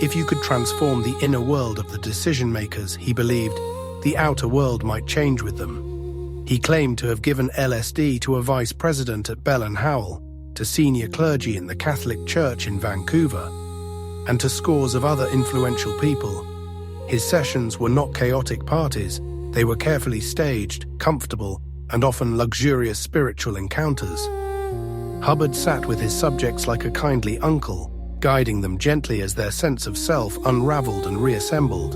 If you could transform the inner world of the decision-makers, he believed, the outer world might change with them. He claimed to have given LSD to a vice president at Bell and Howell, to senior clergy in the Catholic Church in Vancouver, and to scores of other influential people. His sessions were not chaotic parties. They were carefully staged, comfortable, and often luxurious spiritual encounters. Hubbard sat with his subjects like a kindly uncle, guiding them gently as their sense of self unraveled and reassembled.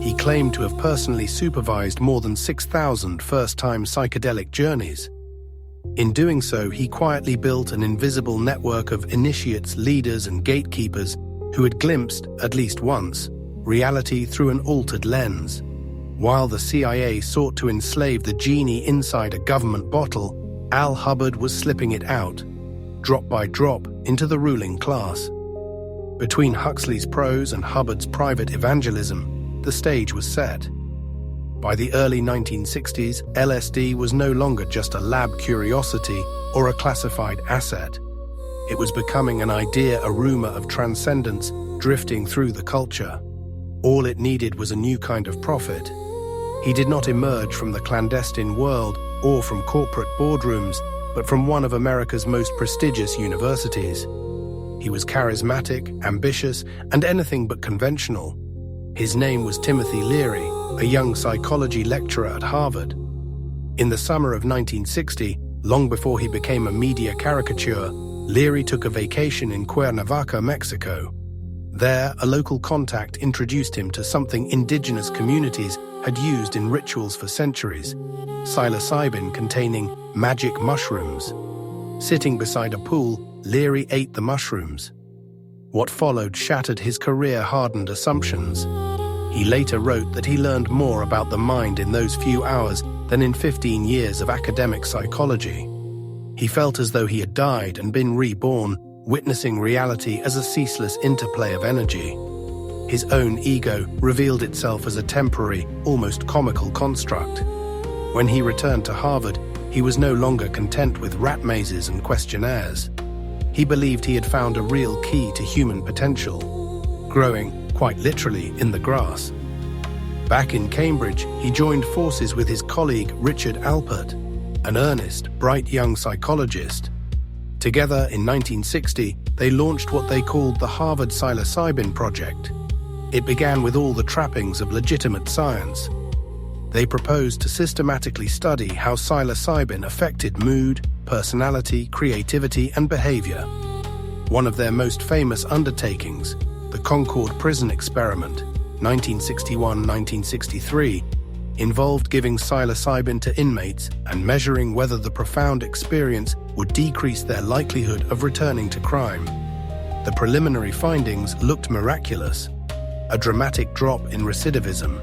He claimed to have personally supervised more than 6,000 first-time psychedelic journeys. In doing so, he quietly built an invisible network of initiates, leaders, and gatekeepers who had glimpsed, at least once, reality through an altered lens. While the CIA sought to enslave the genie inside a government bottle, Al Hubbard was slipping it out, drop by drop, into the ruling class. Between Huxley's prose and Hubbard's private evangelism, the stage was set. By the early 1960s, LSD was no longer just a lab curiosity or a classified asset. It was becoming an idea, a rumor of transcendence drifting through the culture. All it needed was a new kind of prophet. He did not emerge from the clandestine world or from corporate boardrooms, but from one of America's most prestigious universities. He was charismatic, ambitious, and anything but conventional. His name was Timothy Leary, a young psychology lecturer at Harvard. In the summer of 1960, long before he became a media caricature, Leary took a vacation in Cuernavaca, Mexico. There, a local contact introduced him to something indigenous communities had used in rituals for centuries: psilocybin containing magic mushrooms. Sitting beside a pool, Leary ate the mushrooms. What followed shattered his career-hardened assumptions. He later wrote that he learned more about the mind in those few hours than in 15 years of academic psychology. He felt as though he had died and been reborn, witnessing reality as a ceaseless interplay of energy. His own ego revealed itself as a temporary, almost comical construct. When he returned to Harvard, he was no longer content with rat mazes and questionnaires. He believed he had found a real key to human potential, growing, quite literally, in the grass. Back in Cambridge, he joined forces with his colleague Richard Alpert, an earnest, bright young psychologist. Together, in 1960, they launched what they called the Harvard Psilocybin Project. It began with all the trappings of legitimate science. They proposed to systematically study how psilocybin affected mood, personality, creativity, and behavior. One of their most famous undertakings, the Concord Prison Experiment, 1961-1963, involved giving psilocybin to inmates and measuring whether the profound experience would decrease their likelihood of returning to crime. The preliminary findings looked miraculous, a dramatic drop in recidivism.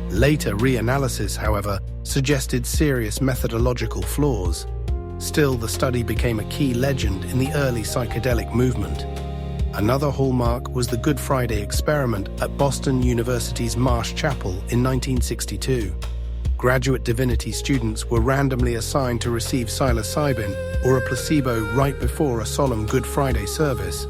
Later reanalysis, however, suggested serious methodological flaws. Still, the study became a key legend in the early psychedelic movement. Another hallmark was the Good Friday experiment at Boston University's Marsh Chapel in 1962. Graduate divinity students were randomly assigned to receive psilocybin or a placebo right before a solemn Good Friday service.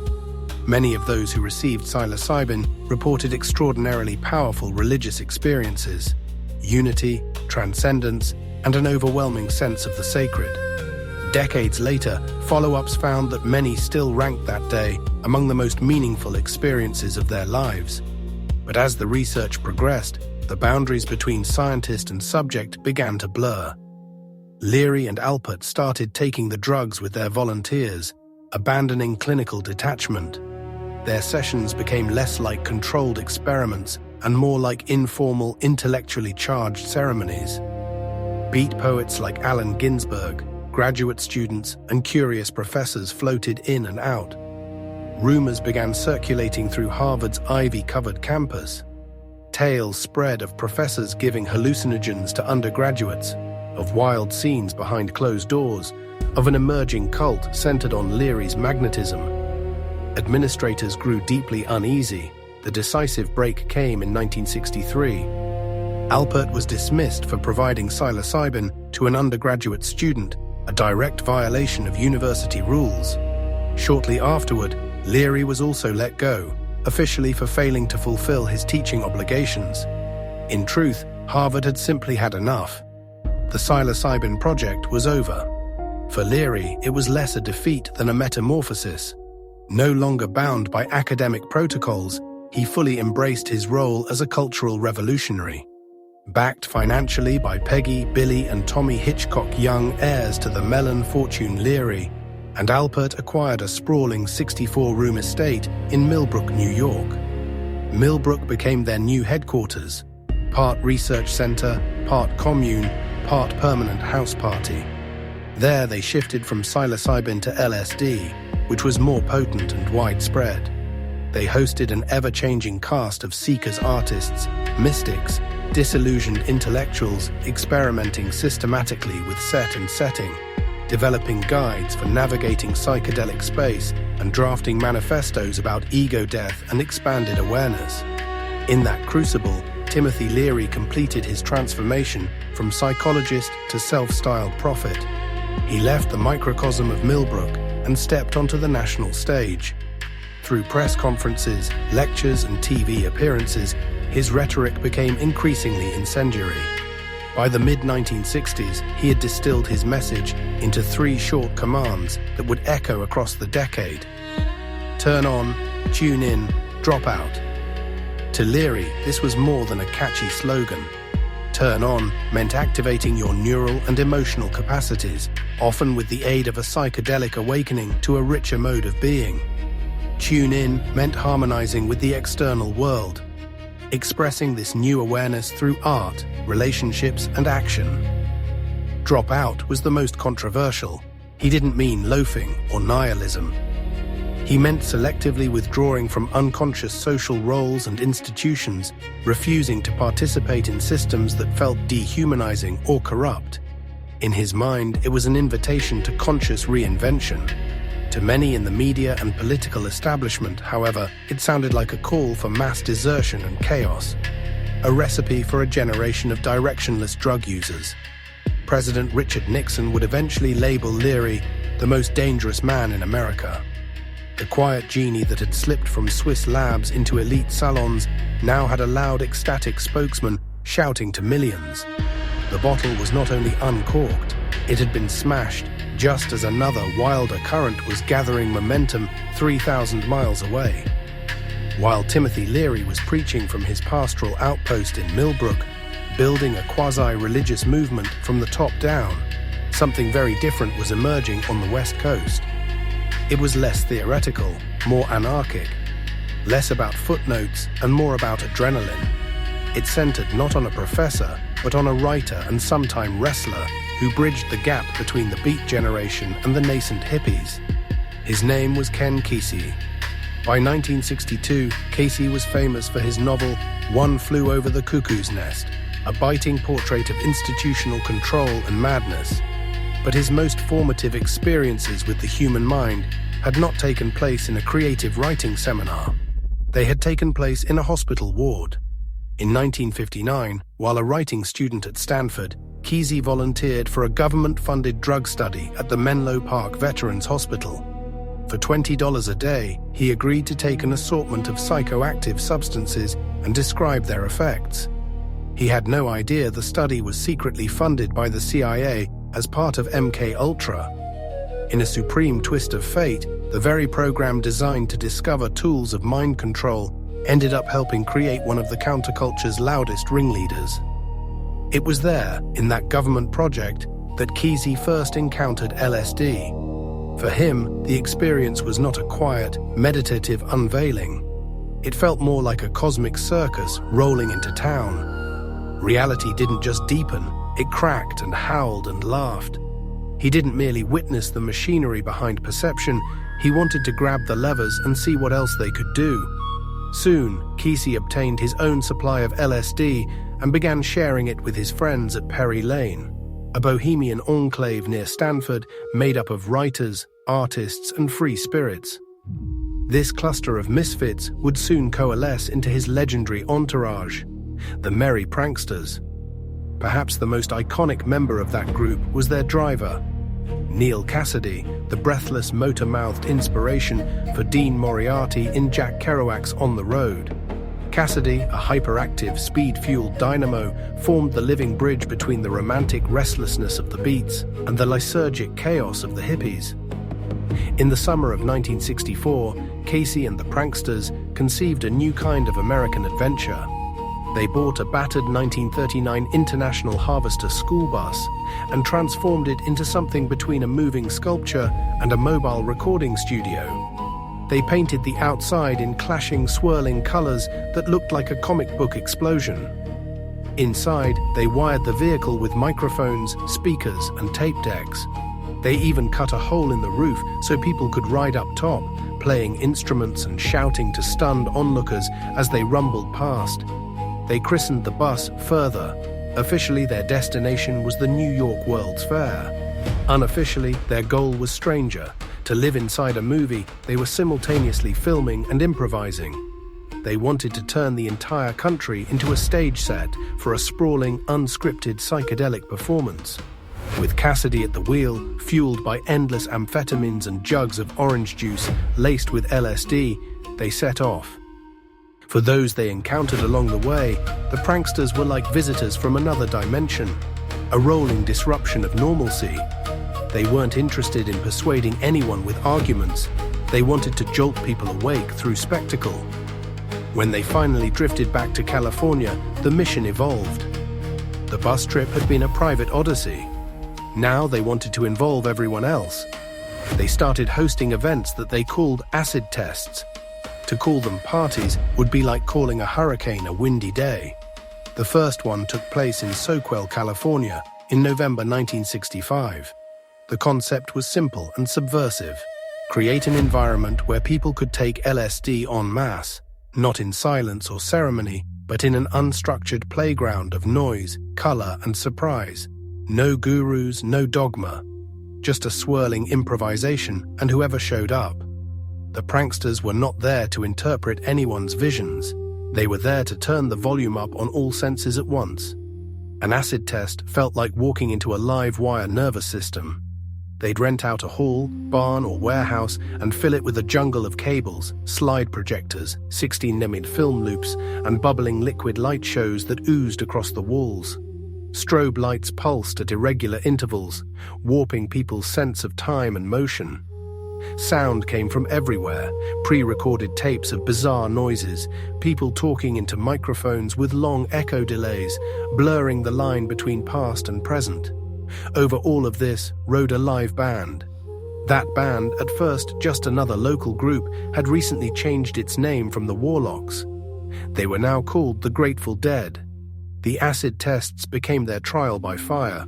Many of those who received psilocybin reported extraordinarily powerful religious experiences: unity, transcendence, and an overwhelming sense of the sacred. Decades later, follow-ups found that many still ranked that day among the most meaningful experiences of their lives. But as the research progressed, the boundaries between scientist and subject began to blur. Leary and Alpert started taking the drugs with their volunteers, abandoning clinical detachment. Their sessions became less like controlled experiments and more like informal, intellectually charged ceremonies. Beat poets like Allen Ginsberg, graduate students, and curious professors floated in and out. Rumors began circulating through Harvard's ivy-covered campus. Tales spread of professors giving hallucinogens to undergraduates, of wild scenes behind closed doors, of an emerging cult centered on Leary's magnetism. Administrators grew deeply uneasy. The decisive break came in 1963. Alpert was dismissed for providing psilocybin to an undergraduate student, a direct violation of university rules. Shortly afterward, Leary was also let go, officially for failing to fulfill his teaching obligations. In truth, Harvard had simply had enough. The psilocybin project was over. For Leary, it was less a defeat than a metamorphosis. No longer bound by academic protocols, he fully embraced his role as a cultural revolutionary. Backed financially by Peggy, Billy, and Tommy Hitchcock, young heirs to the Mellon fortune Leary, and Alpert acquired a sprawling 64-room estate in Millbrook, New York. Millbrook became their new headquarters, part research center, part commune, part permanent house party. There they shifted from psilocybin to LSD, which was more potent and widespread. They hosted an ever-changing cast of seekers artists, mystics, disillusioned intellectuals experimenting systematically with set and setting, developing guides for navigating psychedelic space and drafting manifestos about ego death and expanded awareness. In that crucible, Timothy Leary completed his transformation from psychologist to self-styled prophet. He left the microcosm of Millbrook and stepped onto the national stage. Through press conferences, lectures, and TV appearances, his rhetoric became increasingly incendiary. By the mid-1960s, he had distilled his message into 3 short commands that would echo across the decade. Turn on, tune in, drop out. To Leary, this was more than a catchy slogan. Turn on meant activating your neural and emotional capacities, often with the aid of a psychedelic awakening to a richer mode of being. Tune in meant harmonizing with the external world, expressing this new awareness through art, relationships, and action. Drop out was the most controversial. He didn't mean loafing or nihilism. He meant selectively withdrawing from unconscious social roles and institutions, refusing to participate in systems that felt dehumanizing or corrupt. In his mind, it was an invitation to conscious reinvention. To many in the media and political establishment, however, it sounded like a call for mass desertion and chaos, a recipe for a generation of directionless drug users. President Richard Nixon would eventually label Leary the most dangerous man in America. The quiet genie that had slipped from Swiss labs into elite salons now had a loud, ecstatic spokesman shouting to millions. The bottle was not only uncorked, it had been smashed just as another, wilder current was gathering momentum 3,000 miles away. While Timothy Leary was preaching from his pastoral outpost in Millbrook, building a quasi-religious movement from the top down, something very different was emerging on the West Coast. It was less theoretical, more anarchic, less about footnotes and more about adrenaline. It centered not on a professor, but on a writer and sometime wrestler who bridged the gap between the Beat generation and the nascent hippies. His name was Ken Kesey. By 1962, Kesey was famous for his novel One Flew Over the Cuckoo's Nest, a biting portrait of institutional control and madness. But his most formative experiences with the human mind had not taken place in a creative writing seminar. They had taken place in a hospital ward. In 1959, while a writing student at Stanford, Kesey volunteered for a government-funded drug study at the Menlo Park Veterans Hospital. For $20 a day, he agreed to take an assortment of psychoactive substances and describe their effects. He had no idea the study was secretly funded by the CIA as part of MK-Ultra. In a supreme twist of fate, the very program designed to discover tools of mind control ended up helping create one of the counterculture's loudest ringleaders. It was there, in that government project, that Kesey first encountered LSD. For him, the experience was not a quiet, meditative unveiling. It felt more like a cosmic circus rolling into town. Reality didn't just deepen, it cracked and howled and laughed. He didn't merely witness the machinery behind perception, he wanted to grab the levers and see what else they could do. Soon, Kesey obtained his own supply of LSD and began sharing it with his friends at Perry Lane, a bohemian enclave near Stanford made up of writers, artists, and free spirits. This cluster of misfits would soon coalesce into his legendary entourage, the Merry Pranksters. Perhaps the most iconic member of that group was their driver, Neil Cassidy, the breathless, motor-mouthed inspiration for Dean Moriarty in Jack Kerouac's On the Road. Cassidy, a hyperactive, speed-fueled dynamo, formed the living bridge between the romantic restlessness of the Beats and the lysergic chaos of the hippies. In the summer of 1964, Kesey and the Pranksters conceived a new kind of American adventure. They bought a battered 1939 International Harvester school bus and transformed it into something between a moving sculpture and a mobile recording studio. They painted the outside in clashing, swirling colors that looked like a comic book explosion. Inside, they wired the vehicle with microphones, speakers, and tape decks. They even cut a hole in the roof so people could ride up top, playing instruments and shouting to stunned onlookers as they rumbled past. They christened the bus Further. Officially, their destination was the New York World's Fair. Unofficially, their goal was Stranger. To live inside a movie, they were simultaneously filming and improvising. They wanted to turn the entire country into a stage set for a sprawling, unscripted psychedelic performance. With Cassidy at the wheel, fueled by endless amphetamines and jugs of orange juice laced with LSD, they set off. For those they encountered along the way, the pranksters were like visitors from another dimension, a rolling disruption of normalcy. They weren't interested in persuading anyone with arguments. They wanted to jolt people awake through spectacle. When they finally drifted back to California, the mission evolved. The bus trip had been a private odyssey. Now they wanted to involve everyone else. They started hosting events that they called acid tests. To call them parties would be like calling a hurricane a windy day. The first one took place in Soquel, California, in November 1965. The concept was simple and subversive. Create an environment where people could take LSD en masse, not in silence or ceremony, but in an unstructured playground of noise, color, and surprise. No gurus, no dogma. Just a swirling improvisation and whoever showed up. The pranksters were not there to interpret anyone's visions. They were there to turn the volume up on all senses at once. An acid test felt like walking into a live wire nervous system. They'd rent out a hall, barn, or warehouse and fill it with a jungle of cables, slide projectors, 16mm film loops, and bubbling liquid light shows that oozed across the walls. Strobe lights pulsed at irregular intervals, warping people's sense of time and motion. Sound came from everywhere, pre-recorded tapes of bizarre noises, people talking into microphones with long echo delays, blurring the line between past and present. Over all of this rode a live band. That band, at first just another local group, had recently changed its name from the Warlocks. They were now called the Grateful Dead. The acid tests became their trial by fire.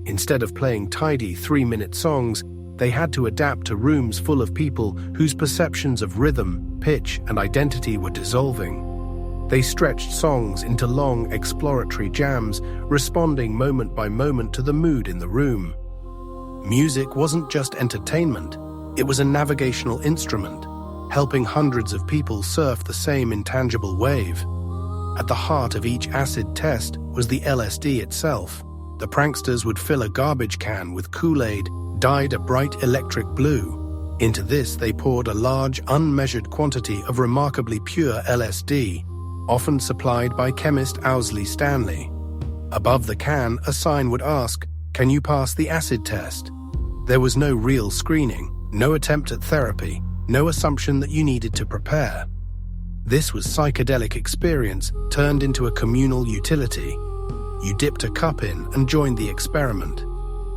Instead of playing tidy 3-minute songs, they had to adapt to rooms full of people whose perceptions of rhythm, pitch, and identity were dissolving. They stretched songs into long, exploratory jams, responding moment by moment to the mood in the room. Music wasn't just entertainment, it was a navigational instrument, helping hundreds of people surf the same intangible wave. At the heart of each acid test was the LSD itself. The pranksters would fill a garbage can with Kool-Aid, dyed a bright electric blue. Into this they poured a large, unmeasured quantity of remarkably pure LSD, often supplied by chemist Owsley Stanley. Above the can, a sign would ask, "Can you pass the acid test?" There was no real screening, no attempt at therapy, no assumption that you needed to prepare. This was psychedelic experience turned into a communal utility. You dipped a cup in and joined the experiment.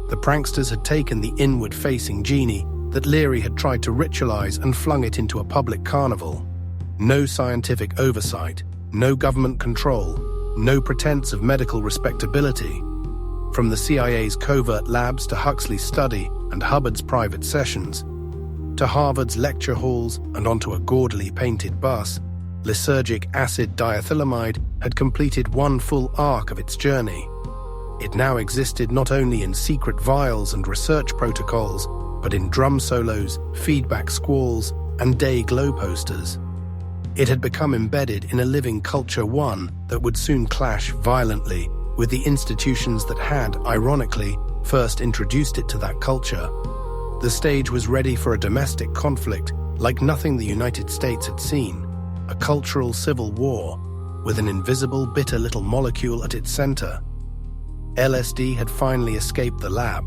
The pranksters had taken the inward-facing genie that Leary had tried to ritualize and flung it into a public carnival. No scientific oversight, no government control, no pretense of medical respectability. From the CIA's covert labs to Huxley's study and Hubbard's private sessions, to Harvard's lecture halls and onto a gaudily painted bus, lysergic acid diethylamide had completed one full arc of its journey. It now existed not only in secret vials and research protocols, but in drum solos, feedback squalls, and day glow posters. It had become embedded in a living culture, one that would soon clash violently with the institutions that had, ironically, first introduced it to that culture. The stage was ready for a domestic conflict like nothing the United States had seen, a cultural civil war with an invisible, bitter little molecule at its center. LSD had finally escaped the lab.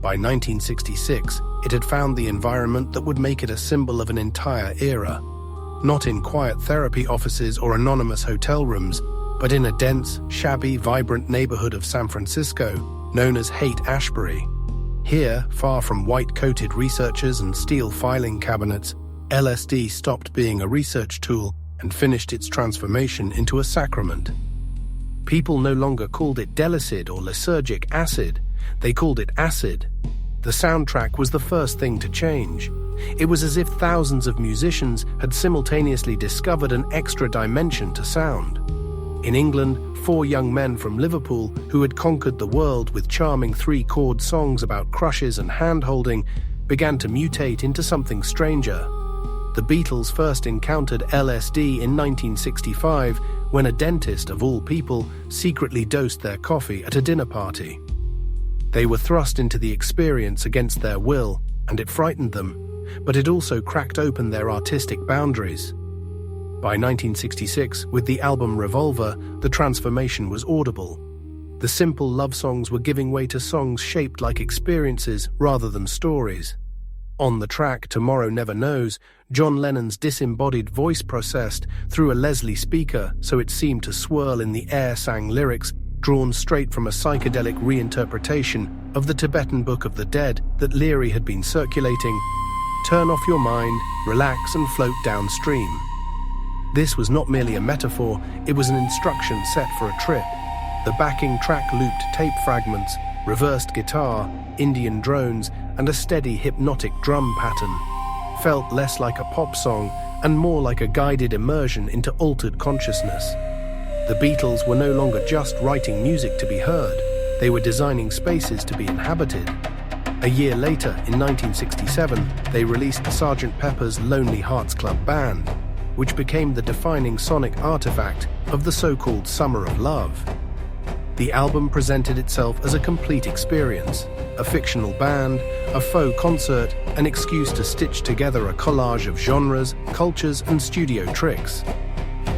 By 1966, it had found the environment that would make it a symbol of an entire era. Not in quiet therapy offices or anonymous hotel rooms, but in a dense, shabby, vibrant neighborhood of San Francisco known as Haight Ashbury. Here, far from white-coated researchers and steel filing cabinets, LSD stopped being a research tool and finished its transformation into a sacrament. People no longer called it delicid or lysergic acid, they called it acid. The soundtrack was the first thing to change. It was as if thousands of musicians had simultaneously discovered an extra dimension to sound. In England, 4 young men from Liverpool who had conquered the world with charming 3-chord songs about crushes and hand-holding began to mutate into something stranger. The Beatles first encountered LSD in 1965 when a dentist, of all people, secretly dosed their coffee at a dinner party. They were thrust into the experience against their will, and it frightened them, but it also cracked open their artistic boundaries. By 1966, with the album Revolver, the transformation was audible. The simple love songs were giving way to songs shaped like experiences rather than stories. On the track Tomorrow Never Knows, John Lennon's disembodied voice processed through a Leslie speaker so it seemed to swirl in the air sang lyrics drawn straight from a psychedelic reinterpretation of the Tibetan Book of the Dead that Leary had been circulating. Turn off your mind, relax and float downstream. This was not merely a metaphor, it was an instruction set for a trip. The backing track looped tape fragments, reversed guitar, Indian drones, and a steady hypnotic drum pattern. Felt less like a pop song and more like a guided immersion into altered consciousness. The Beatles were no longer just writing music to be heard, they were designing spaces to be inhabited. A year later, in 1967, they released Sgt. Pepper's Lonely Hearts Club Band, which became the defining sonic artifact of the so-called Summer of Love. The album presented itself as a complete experience, a fictional band, a faux concert, an excuse to stitch together a collage of genres, cultures, and studio tricks.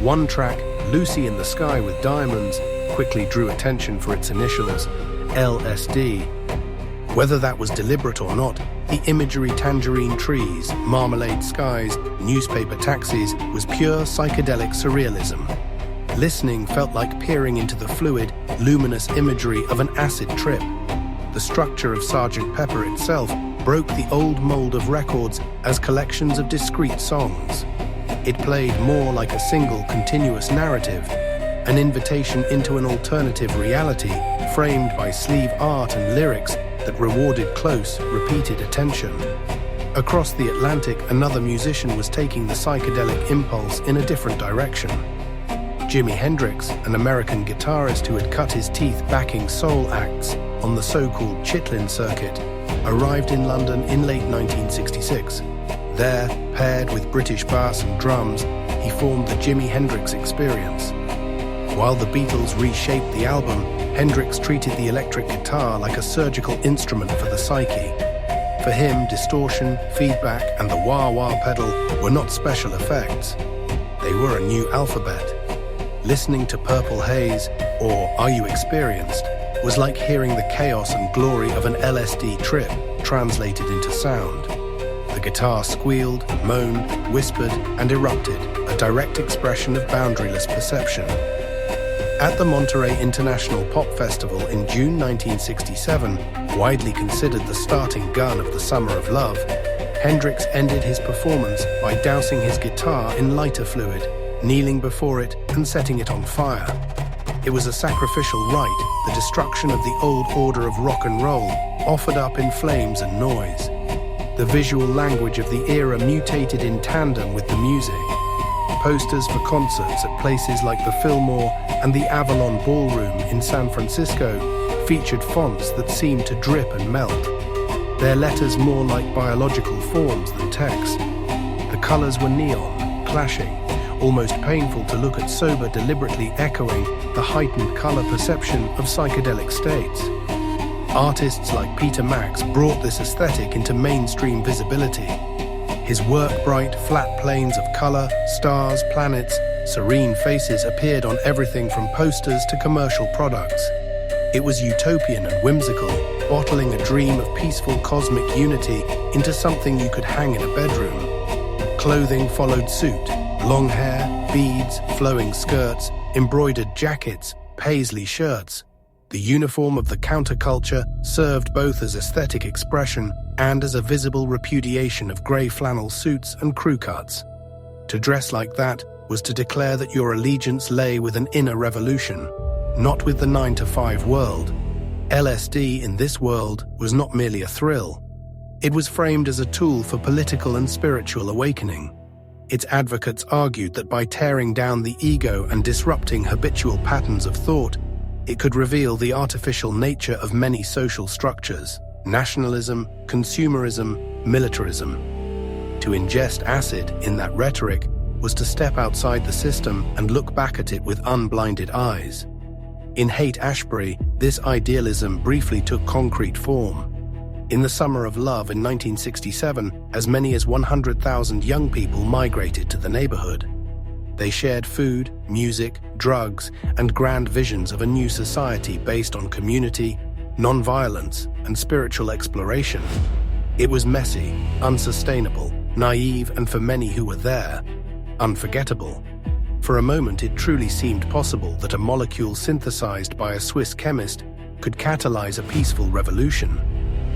One track, Lucy in the Sky with Diamonds, quickly drew attention for its initials, LSD. Whether that was deliberate or not, the imagery tangerine trees, marmalade skies, newspaper taxis was pure psychedelic surrealism. Listening felt like peering into the fluid, luminous imagery of an acid trip. The structure of Sgt. Pepper itself broke the old mold of records as collections of discrete songs. It played more like a single continuous narrative, an invitation into an alternative reality framed by sleeve art and lyrics that rewarded close, repeated attention. Across the Atlantic, another musician was taking the psychedelic impulse in a different direction. Jimi Hendrix, an American guitarist who had cut his teeth backing soul acts on the so-called Chitlin circuit, arrived in London in late 1966. There, paired with British bass and drums, he formed the Jimi Hendrix Experience. While the Beatles reshaped the album, Hendrix treated the electric guitar like a surgical instrument for the psyche. For him, distortion, feedback, and the wah-wah pedal were not special effects. They were a new alphabet. Listening to Purple Haze, or Are You Experienced, was like hearing the chaos and glory of an LSD trip translated into sound. The guitar squealed, moaned, whispered, and erupted, a direct expression of boundaryless perception. At the Monterey International Pop Festival in June 1967, widely considered the starting gun of the Summer of Love, Hendrix ended his performance by dousing his guitar in lighter fluid, kneeling before it and setting it on fire. It was a sacrificial rite, the destruction of the old order of rock and roll, offered up in flames and noise. The visual language of the era mutated in tandem with the music. Posters for concerts at places like the Fillmore and the Avalon Ballroom in San Francisco featured fonts that seemed to drip and melt, their letters more like biological forms than text. The colors were neon, clashing, almost painful to look at, sober, deliberately echoing the heightened color perception of psychedelic states. Artists like Peter Max brought this aesthetic into mainstream visibility. His work-bright, flat planes of color, stars, planets, serene faces appeared on everything from posters to commercial products. It was utopian and whimsical, bottling a dream of peaceful cosmic unity into something you could hang in a bedroom. Clothing followed suit. Long hair, beads, flowing skirts, embroidered jackets, paisley shirts. The uniform of the counterculture served both as aesthetic expression and as a visible repudiation of grey flannel suits and crew cuts. To dress like that was to declare that your allegiance lay with an inner revolution, not with the 9-to-5 world. LSD in this world was not merely a thrill. It was framed as a tool for political and spiritual awakening. Its advocates argued that by tearing down the ego and disrupting habitual patterns of thought, it could reveal the artificial nature of many social structures: nationalism, consumerism, militarism. To ingest acid in that rhetoric was to step outside the system and look back at it with unblinded eyes. In Haight Ashbury, this idealism briefly took concrete form. In the Summer of Love in 1967, as many as 100,000 young people migrated to the neighborhood. They shared food, music, drugs, and grand visions of a new society based on community, non-violence, and spiritual exploration. It was messy, unsustainable, naive, and for many who were there, unforgettable. For a moment, it truly seemed possible that a molecule synthesized by a Swiss chemist could catalyze a peaceful revolution.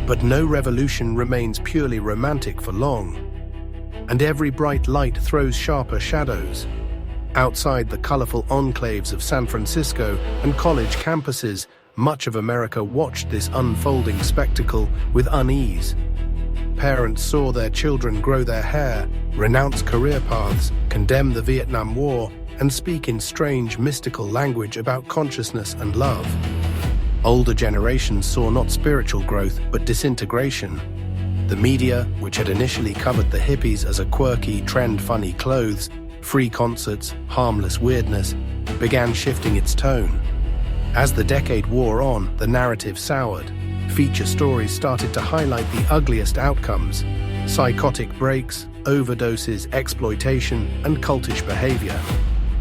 But no revolution remains purely romantic for long. And every bright light throws sharper shadows. Outside the colorful enclaves of San Francisco and college campuses, much of America watched this unfolding spectacle with unease. Parents saw their children grow their hair, renounce career paths, condemn the Vietnam War, and speak in strange, mystical language about consciousness and love. Older generations saw not spiritual growth, but disintegration. The media, which had initially covered the hippies as a quirky, trend-funny clothes, free concerts, harmless weirdness, began shifting its tone. As the decade wore on, the narrative soured. Feature stories started to highlight the ugliest outcomes: psychotic breaks, overdoses, exploitation, and cultish behavior.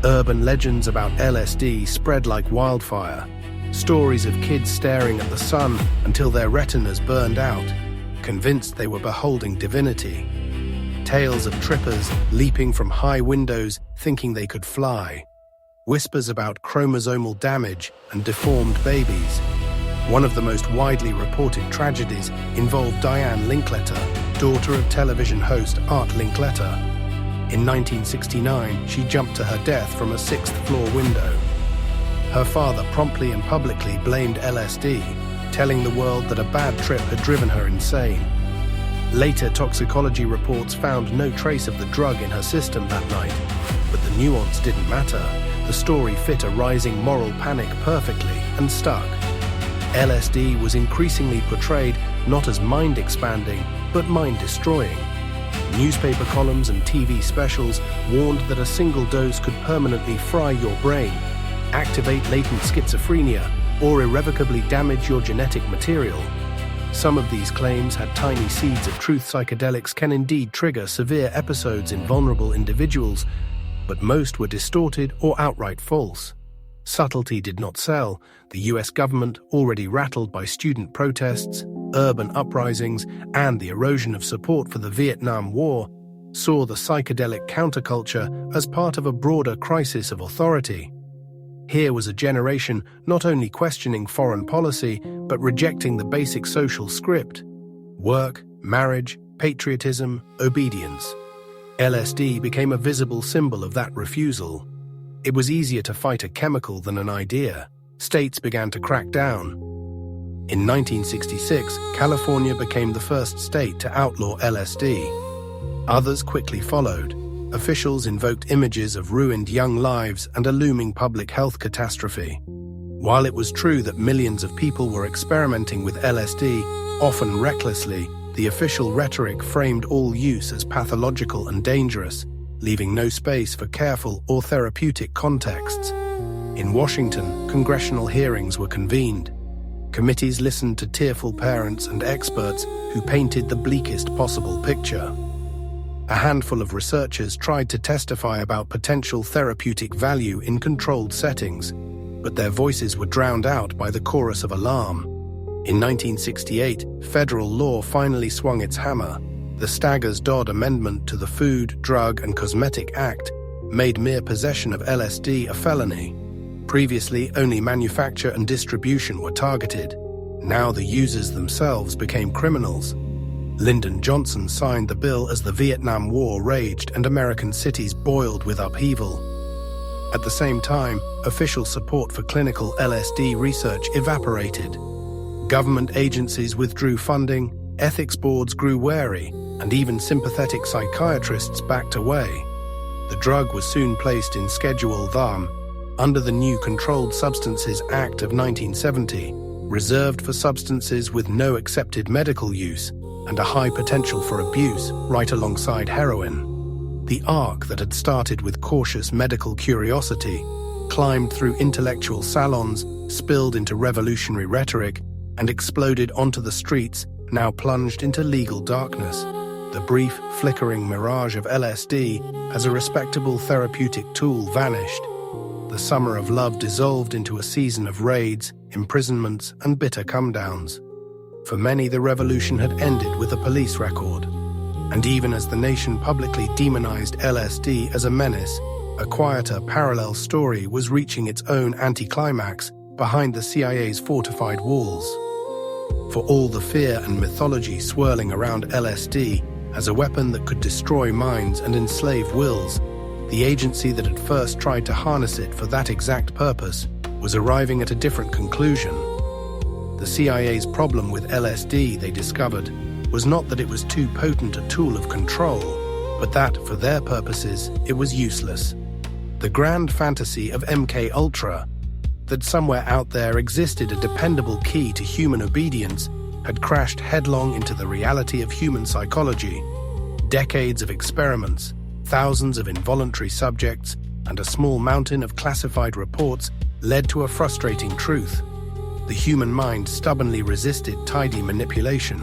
Urban legends about LSD spread like wildfire. Stories of kids staring at the sun until their retinas burned out, convinced they were beholding divinity. Tales of trippers leaping from high windows thinking they could fly. Whispers about chromosomal damage and deformed babies. One of the most widely reported tragedies involved Diane Linkletter, daughter of television host Art Linkletter. In 1969, she jumped to her death from a 6th-floor window. Her father promptly and publicly blamed LSD, telling the world that a bad trip had driven her insane. Later toxicology reports found no trace of the drug in her system that night, but the nuance didn't matter. The story fit a rising moral panic perfectly and stuck. LSD was increasingly portrayed not as mind-expanding, but mind-destroying. Newspaper columns and TV specials warned that a single dose could permanently fry your brain, activate latent schizophrenia, or irrevocably damage your genetic material. Some of these claims had tiny seeds of truth. Psychedelics can indeed trigger severe episodes in vulnerable individuals, but most were distorted or outright false. Subtlety did not sell. The US government, already rattled by student protests, urban uprisings, and the erosion of support for the Vietnam War, saw the psychedelic counterculture as part of a broader crisis of authority. Here was a generation not only questioning foreign policy, but rejecting the basic social script: work, marriage, patriotism, obedience. LSD became a visible symbol of that refusal. It was easier to fight a chemical than an idea. States began to crack down. In 1966, California became the first state to outlaw LSD. Others quickly followed. Officials invoked images of ruined young lives and a looming public health catastrophe. While it was true that millions of people were experimenting with LSD, often recklessly, the official rhetoric framed all use as pathological and dangerous, leaving no space for careful or therapeutic contexts. In Washington, congressional hearings were convened. Committees listened to tearful parents and experts who painted the bleakest possible picture. A handful of researchers tried to testify about potential therapeutic value in controlled settings, but their voices were drowned out by the chorus of alarm. In 1968, federal law finally swung its hammer. The Staggers-Dodd Amendment to the Food, Drug, and Cosmetic Act made mere possession of LSD a felony. Previously, only manufacture and distribution were targeted. Now the users themselves became criminals. Lyndon Johnson signed the bill as the Vietnam War raged and American cities boiled with upheaval. At the same time, official support for clinical LSD research evaporated. Government agencies withdrew funding, ethics boards grew wary, and even sympathetic psychiatrists backed away. The drug was soon placed in Schedule III under the new Controlled Substances Act of 1970, reserved for substances with no accepted medical use and a high potential for abuse, right alongside heroin. The arc that had started with cautious medical curiosity climbed through intellectual salons, spilled into revolutionary rhetoric, and exploded onto the streets, now plunged into legal darkness. The brief, flickering mirage of LSD as a respectable therapeutic tool vanished. The summer of love dissolved into a season of raids, imprisonments, and bitter come-downs. For many, the revolution had ended with a police record. And even as the nation publicly demonized LSD as a menace, a quieter, parallel story was reaching its own anticlimax behind the CIA's fortified walls. For all the fear and mythology swirling around LSD as a weapon that could destroy minds and enslave wills, the agency that had first tried to harness it for that exact purpose was arriving at a different conclusion. The CIA's problem with LSD, they discovered, was not that it was too potent a tool of control, but that, for their purposes, it was useless. The grand fantasy of MK Ultra, that somewhere out there existed a dependable key to human obedience, had crashed headlong into the reality of human psychology. Decades of experiments, thousands of involuntary subjects, and a small mountain of classified reports led to a frustrating truth. The human mind stubbornly resisted tidy manipulation.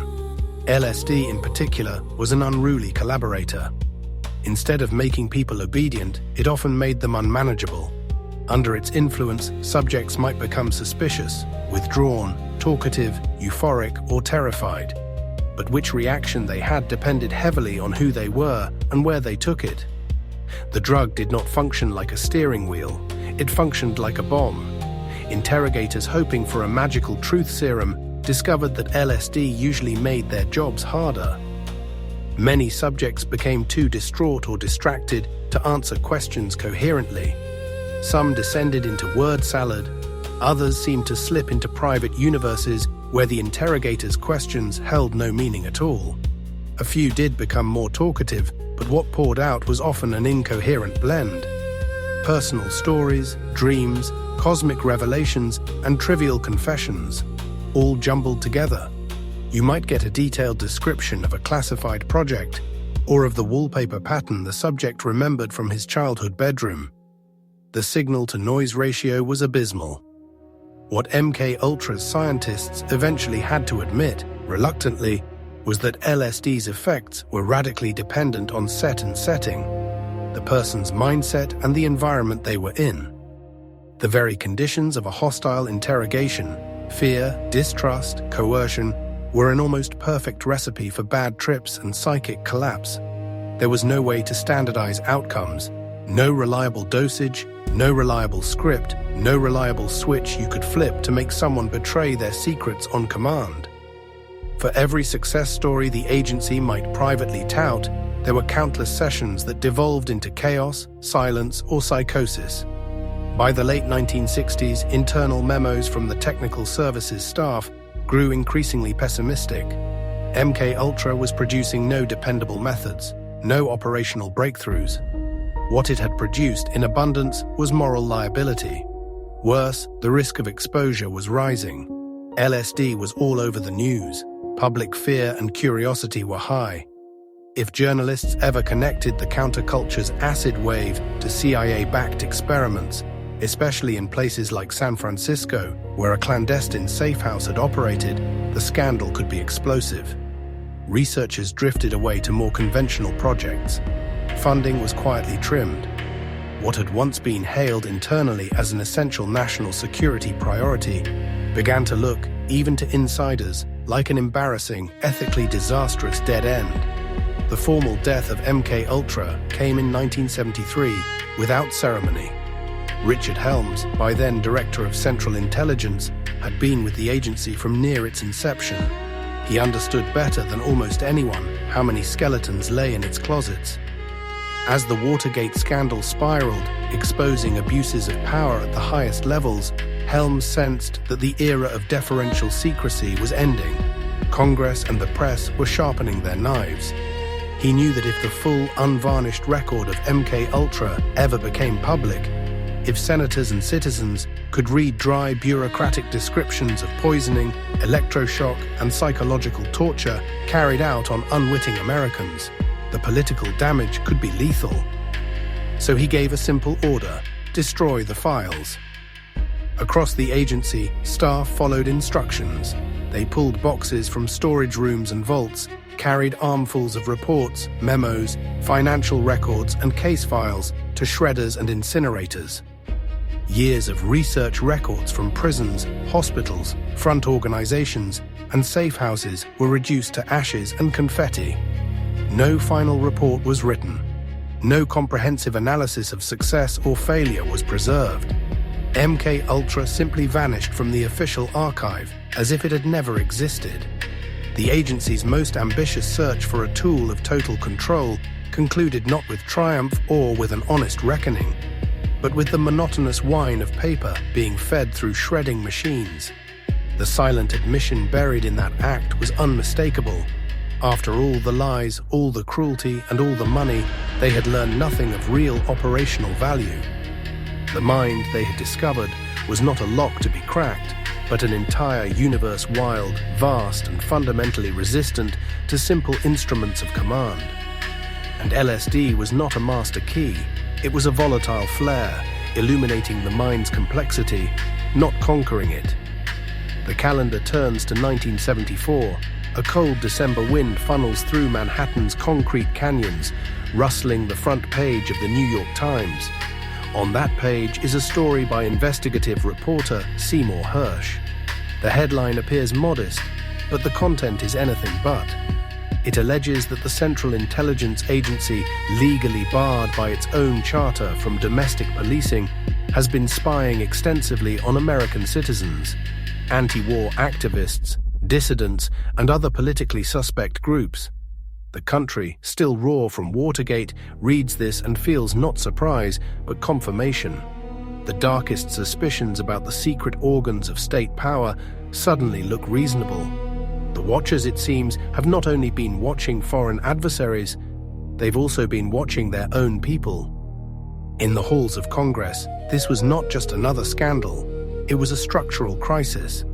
LSD, in particular, was an unruly collaborator. Instead of making people obedient, it often made them unmanageable. Under its influence, subjects might become suspicious, withdrawn, talkative, euphoric, or terrified. But which reaction they had depended heavily on who they were and where they took it. The drug did not function like a steering wheel, it functioned like a bomb. Interrogators hoping for a magical truth serum discovered that LSD usually made their jobs harder. Many subjects became too distraught or distracted to answer questions coherently. Some descended into word salad, others seemed to slip into private universes where the interrogator's questions held no meaning at all. A few did become more talkative, but what poured out was often an incoherent blend. Personal stories, dreams, cosmic revelations, and trivial confessions, all jumbled together. You might get a detailed description of a classified project, or of the wallpaper pattern the subject remembered from his childhood bedroom. The signal-to-noise ratio was abysmal. What MK Ultra's scientists eventually had to admit, reluctantly, was that LSD's effects were radically dependent on set and setting, the person's mindset and the environment they were in. The very conditions of a hostile interrogation, fear, distrust, coercion, were an almost perfect recipe for bad trips and psychic collapse. There was no way to standardize outcomes, no reliable dosage, no reliable script, no reliable switch you could flip to make someone betray their secrets on command. For every success story the agency might privately tout, there were countless sessions that devolved into chaos, silence, or psychosis. By the late 1960s, internal memos from the technical services staff grew increasingly pessimistic. MK Ultra was producing no dependable methods, no operational breakthroughs. What it had produced in abundance was moral liability. Worse, the risk of exposure was rising. LSD was all over the news. Public fear and curiosity were high. If journalists ever connected the counterculture's acid wave to CIA-backed experiments, especially in places like San Francisco, where a clandestine safe house had operated, the scandal could be explosive. Researchers drifted away to more conventional projects. Funding was quietly trimmed. What had once been hailed internally as an essential national security priority began to look, even to insiders, like an embarrassing, ethically disastrous dead end. The formal death of MK Ultra came in 1973, without ceremony. Richard Helms, by then Director of Central Intelligence, had been with the agency from near its inception. He understood better than almost anyone how many skeletons lay in its closets. As the Watergate scandal spiraled, exposing abuses of power at the highest levels, Helms sensed that the era of deferential secrecy was ending. Congress and the press were sharpening their knives. He knew that if the full, unvarnished record of MK ever became public, if senators and citizens could read dry bureaucratic descriptions of poisoning, electroshock, and psychological torture carried out on unwitting Americans, the political damage could be lethal. So he gave a simple order: destroy the files. Across the agency, staff followed instructions. They pulled boxes from storage rooms and vaults, carried armfuls of reports, memos, financial records, and case files to shredders and incinerators. Years of research records from prisons, hospitals, front organizations, and safe houses were reduced to ashes and confetti. No final report was written. No comprehensive analysis of success or failure was preserved. MK simply vanished from the official archive as if it had never existed. The agency's most ambitious search for a tool of total control concluded not with triumph or with an honest reckoning, but with the monotonous whine of paper being fed through shredding machines. The silent admission buried in that act was unmistakable. After all the lies, all the cruelty, and all the money, they had learned nothing of real operational value. The mind they had discovered was not a lock to be cracked, but an entire universe wild, vast, and fundamentally resistant to simple instruments of command. And LSD was not a master key. It was a volatile flare, illuminating the mind's complexity, not conquering it. The calendar turns to 1974. A cold December wind funnels through Manhattan's concrete canyons, rustling the front page of the New York Times. On that page is a story by investigative reporter Seymour Hersh. The headline appears modest, but the content is anything but. It alleges that the Central Intelligence Agency, legally barred by its own charter from domestic policing, has been spying extensively on American citizens, anti-war activists, dissidents, and other politically suspect groups. The country, still raw from Watergate, reads this and feels not surprise, but confirmation. The darkest suspicions about the secret organs of state power suddenly look reasonable. The watchers, it seems, have not only been watching foreign adversaries, they've also been watching their own people. In the halls of Congress, this was not just another scandal, it was a structural crisis.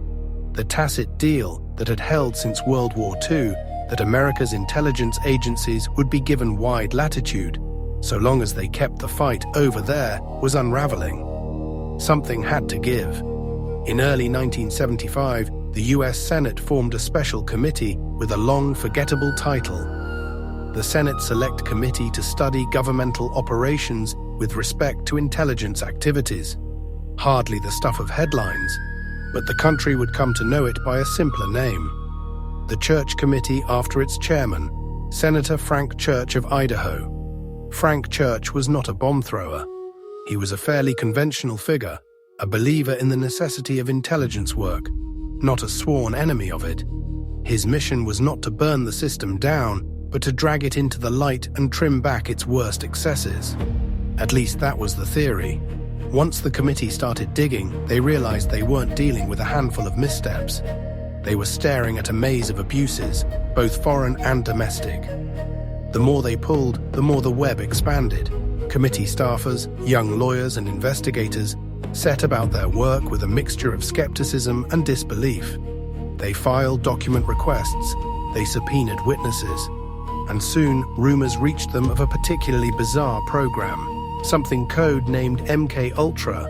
The tacit deal that had held since World War II, that America's intelligence agencies would be given wide latitude, so long as they kept the fight over there, was unraveling. Something had to give. In early 1975, the US Senate formed a special committee with a long, forgettable title: the Senate Select Committee to Study Governmental Operations with Respect to Intelligence Activities. Hardly the stuff of headlines, but the country would come to know it by a simpler name: the Church Committee, after its chairman, Senator Frank Church of Idaho. Frank Church was not a bomb thrower. He was a fairly conventional figure, a believer in the necessity of intelligence work, not a sworn enemy of it. His mission was not to burn the system down, but to drag it into the light and trim back its worst excesses. At least that was the theory. Once the committee started digging, they realized they weren't dealing with a handful of missteps. They were staring at a maze of abuses, both foreign and domestic. The more they pulled, the more the web expanded. Committee staffers, young lawyers and investigators set about their work with a mixture of skepticism and disbelief. They filed document requests, they subpoenaed witnesses, and soon rumors reached them of a particularly bizarre program, something code-named MK Ultra.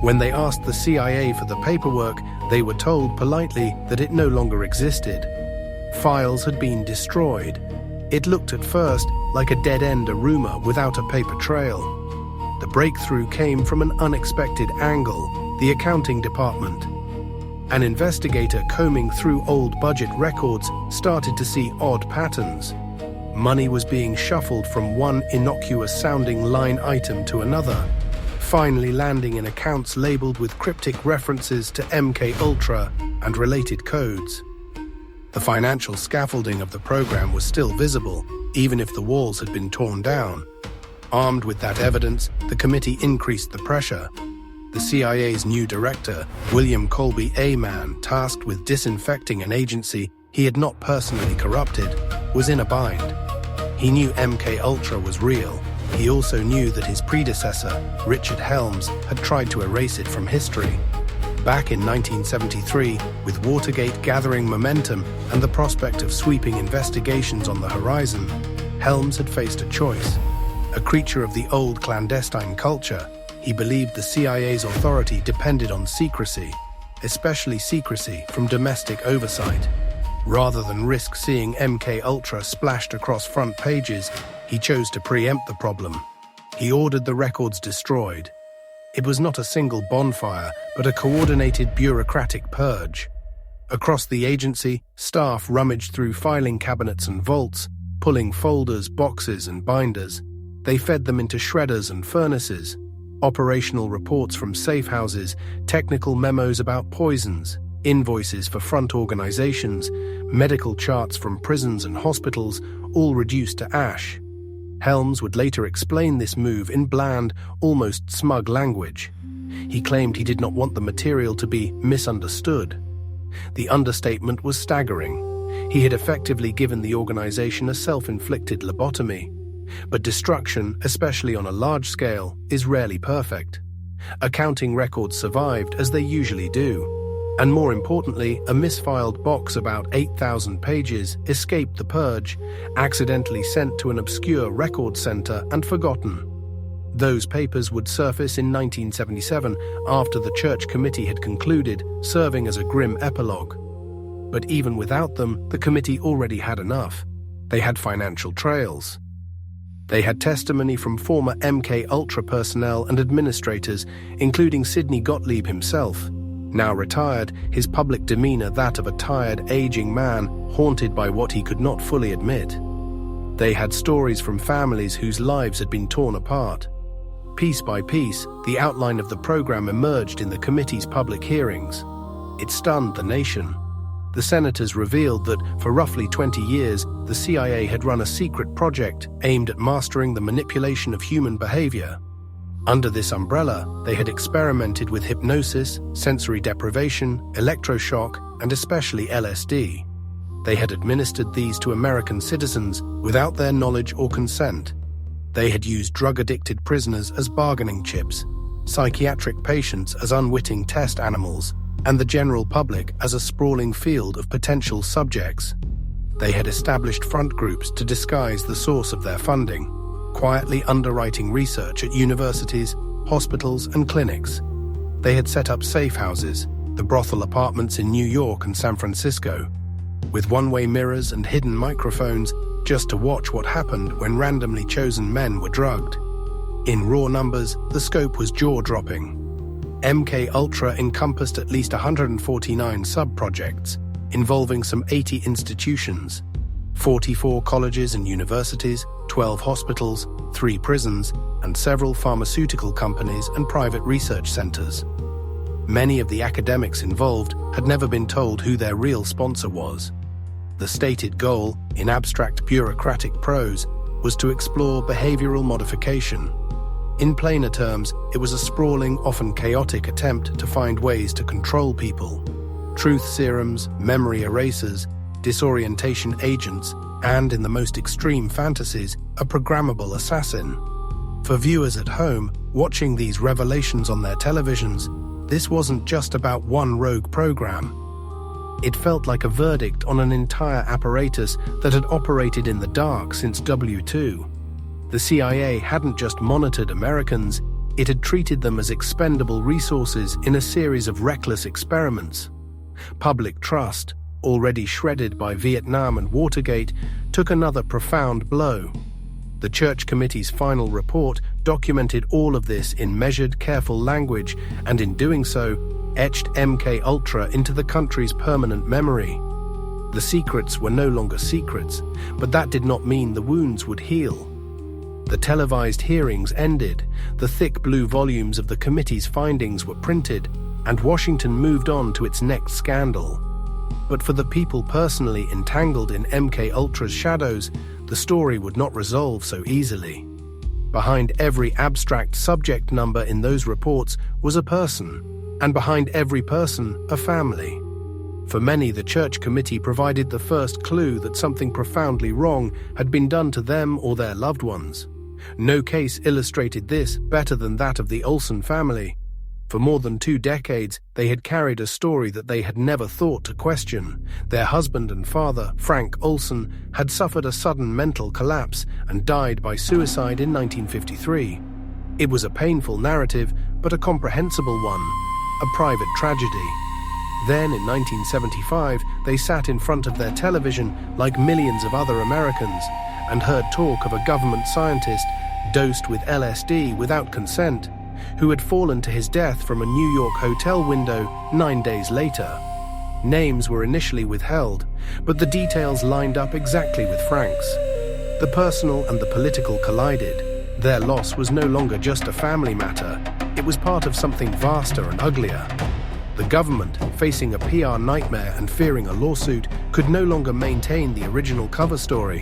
When they asked the CIA for the paperwork, they were told politely that it no longer existed. Files had been destroyed. It looked at first like a dead-end rumor without a paper trail. The breakthrough came from an unexpected angle: the accounting department. An investigator combing through old budget records started to see odd patterns. Money was being shuffled from one innocuous-sounding line item to another. finally landing in accounts labeled with cryptic references to MKUltra and related codes. The financial scaffolding of the program was still visible, even if the walls had been torn down. Armed with that evidence, the committee increased the pressure. The CIA's new director, William Colby A. Mann, tasked with disinfecting an agency he had not personally corrupted, was in a bind. He knew MKUltra was real. He also knew that his predecessor, Richard Helms, had tried to erase it from history. Back in 1973, with Watergate gathering momentum and the prospect of sweeping investigations on the horizon, Helms had faced a choice. A creature of the old clandestine culture, he believed the CIA's authority depended on secrecy, especially secrecy from domestic oversight. Rather than risk seeing MKUltra splashed across front pages, he chose to preempt the problem. He ordered the records destroyed. It was not a single bonfire, but a coordinated bureaucratic purge. Across the agency, staff rummaged through filing cabinets and vaults, pulling folders, boxes, and binders. They fed them into shredders and furnaces. Operational reports from safe houses, technical memos about poisons, invoices for front organizations, medical charts from prisons and hospitals, all reduced to ash. Helms would later explain this move in bland, almost smug language. He claimed he did not want the material to be misunderstood. The understatement was staggering. He had effectively given the organization a self-inflicted lobotomy. But destruction, especially on a large scale, is rarely perfect. Accounting records survived, as they usually do. And more importantly, a misfiled box about 8,000 pages escaped the purge, accidentally sent to an obscure record center and forgotten. Those papers would surface in 1977 after the church committee had concluded, serving as a grim epilogue. But even without them, the committee already had enough. They had financial trails. They had testimony from former MKUltra personnel and administrators, including Sidney Gottlieb himself. Now retired, his public demeanor that of a tired, aging man haunted by what he could not fully admit. They had stories from families whose lives had been torn apart. Piece by piece, the outline of the program emerged in the committee's public hearings. It stunned the nation. The senators revealed that, for roughly 20 years, the CIA had run a secret project aimed at mastering the manipulation of human behavior. Under this umbrella, they had experimented with hypnosis, sensory deprivation, electroshock, and especially LSD. They had administered these to American citizens without their knowledge or consent. They had used drug-addicted prisoners as bargaining chips, psychiatric patients as unwitting test animals, and the general public as a sprawling field of potential subjects. They had established front groups to disguise the source of their funding, quietly underwriting research at universities, hospitals, and clinics. They had set up safe houses, the brothel apartments in New York and San Francisco, with one-way mirrors and hidden microphones just to watch what happened when randomly chosen men were drugged. In raw numbers, the scope was jaw-dropping. MKUltra encompassed at least 149 sub-projects, involving some 80 institutions, 44 colleges and universities, 12 hospitals, 3 prisons, and several pharmaceutical companies and private research centers. Many of the academics involved had never been told who their real sponsor was. The stated goal, in abstract bureaucratic prose, was to explore behavioral modification. In plainer terms, it was a sprawling, often chaotic attempt to find ways to control people. Truth serums, memory erasers, disorientation agents, and, in the most extreme fantasies, a programmable assassin. For viewers at home, watching these revelations on their televisions, this wasn't just about one rogue program. It felt like a verdict on an entire apparatus that had operated in the dark since W2. The CIA hadn't just monitored Americans, it had treated them as expendable resources in a series of reckless experiments. Public trust, already shredded by Vietnam and Watergate, took another profound blow. The Church Committee's final report documented all of this in measured, careful language, and in doing so, etched MKUltra into the country's permanent memory. The secrets were no longer secrets, but that did not mean the wounds would heal. The televised hearings ended, the thick blue volumes of the committee's findings were printed, and Washington moved on to its next scandal. But for the people personally entangled in MKUltra's shadows, the story would not resolve so easily. Behind every abstract subject number in those reports was a person, and behind every person, a family. For many, the church committee provided the first clue that something profoundly wrong had been done to them or their loved ones. No case illustrated this better than that of the Olson family. For more than 2 decades, they had carried a story that they had never thought to question. Their husband and father, Frank Olson, had suffered a sudden mental collapse and died by suicide in 1953. It was a painful narrative, but a comprehensible one, a private tragedy. Then, in 1975, they sat in front of their television like millions of other Americans and heard talk of a government scientist dosed with LSD without consent, who had fallen to his death from a New York hotel window 9 days later. Names were initially withheld, but the details lined up exactly with Frank's. The personal and the political collided. Their loss was no longer just a family matter, it was part of something vaster and uglier. The government, facing a PR nightmare and fearing a lawsuit, could no longer maintain the original cover story.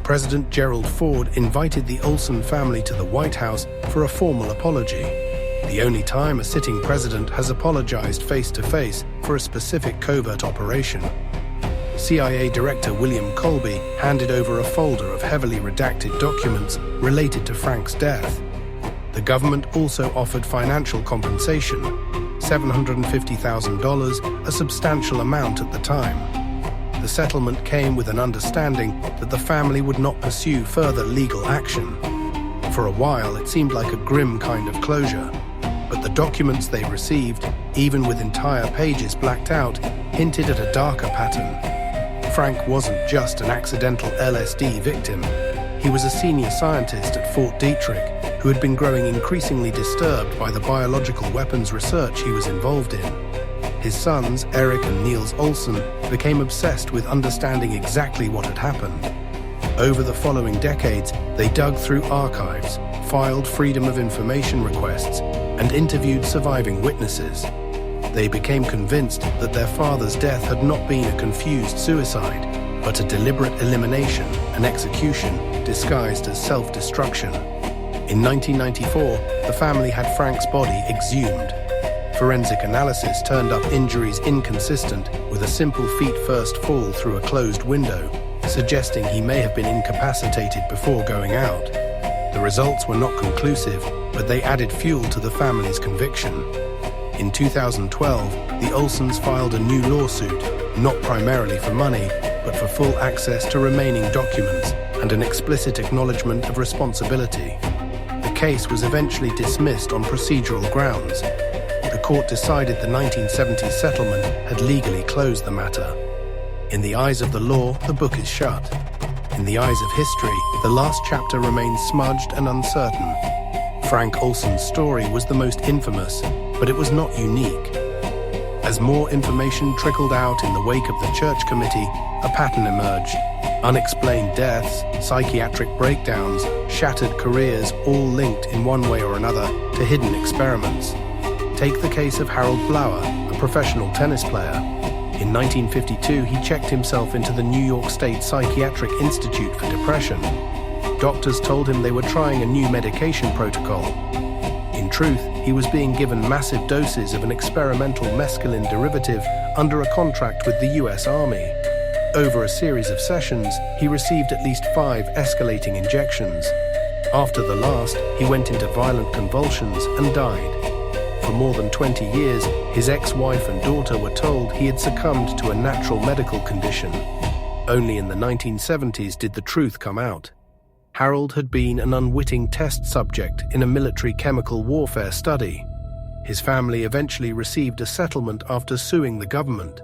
President Gerald Ford invited the Olson family to the White House for a formal apology, the only time a sitting president has apologized face-to-face for a specific covert operation. CIA Director William Colby handed over a folder of heavily redacted documents related to Frank's death. The government also offered financial compensation, $750,000, a substantial amount at the time. The settlement came with an understanding that the family would not pursue further legal action. For a while, it seemed like a grim kind of closure, but the documents they received, even with entire pages blacked out, hinted at a darker pattern. Frank wasn't just an accidental LSD victim. He was a senior scientist at Fort Detrick who had been growing increasingly disturbed by the biological weapons research he was involved in. His sons, Eric and Niels Olson, became obsessed with understanding exactly what had happened. Over the following decades, they dug through archives, filed Freedom of Information requests, and interviewed surviving witnesses. They became convinced that their father's death had not been a confused suicide, but a deliberate elimination, an execution, disguised as self-destruction. In 1994, the family had Frank's body exhumed. Forensic analysis turned up injuries inconsistent with a simple feet-first fall through a closed window, suggesting he may have been incapacitated before going out. The results were not conclusive, but they added fuel to the family's conviction. In 2012, the Olsons filed a new lawsuit, not primarily for money, but for full access to remaining documents and an explicit acknowledgement of responsibility. The case was eventually dismissed on procedural grounds. The court decided the 1970 settlement had legally closed the matter. In the eyes of the law, the book is shut. In the eyes of history, the last chapter remains smudged and uncertain. Frank Olson's story was the most infamous, but it was not unique. As more information trickled out in the wake of the church committee, a pattern emerged. Unexplained deaths, psychiatric breakdowns, shattered careers, all linked in one way or another to hidden experiments. Take the case of Harold Blower, a professional tennis player. In 1952, he checked himself into the New York State Psychiatric Institute for depression. Doctors told him they were trying a new medication protocol. In truth, he was being given massive doses of an experimental mescaline derivative under a contract with the US Army. Over a series of sessions, he received at least 5 escalating injections. After the last, he went into violent convulsions and died. For more than 20 years, his ex-wife and daughter were told he had succumbed to a natural medical condition. Only in the 1970s did the truth come out. Harold had been an unwitting test subject in a military chemical warfare study. His family eventually received a settlement after suing the government.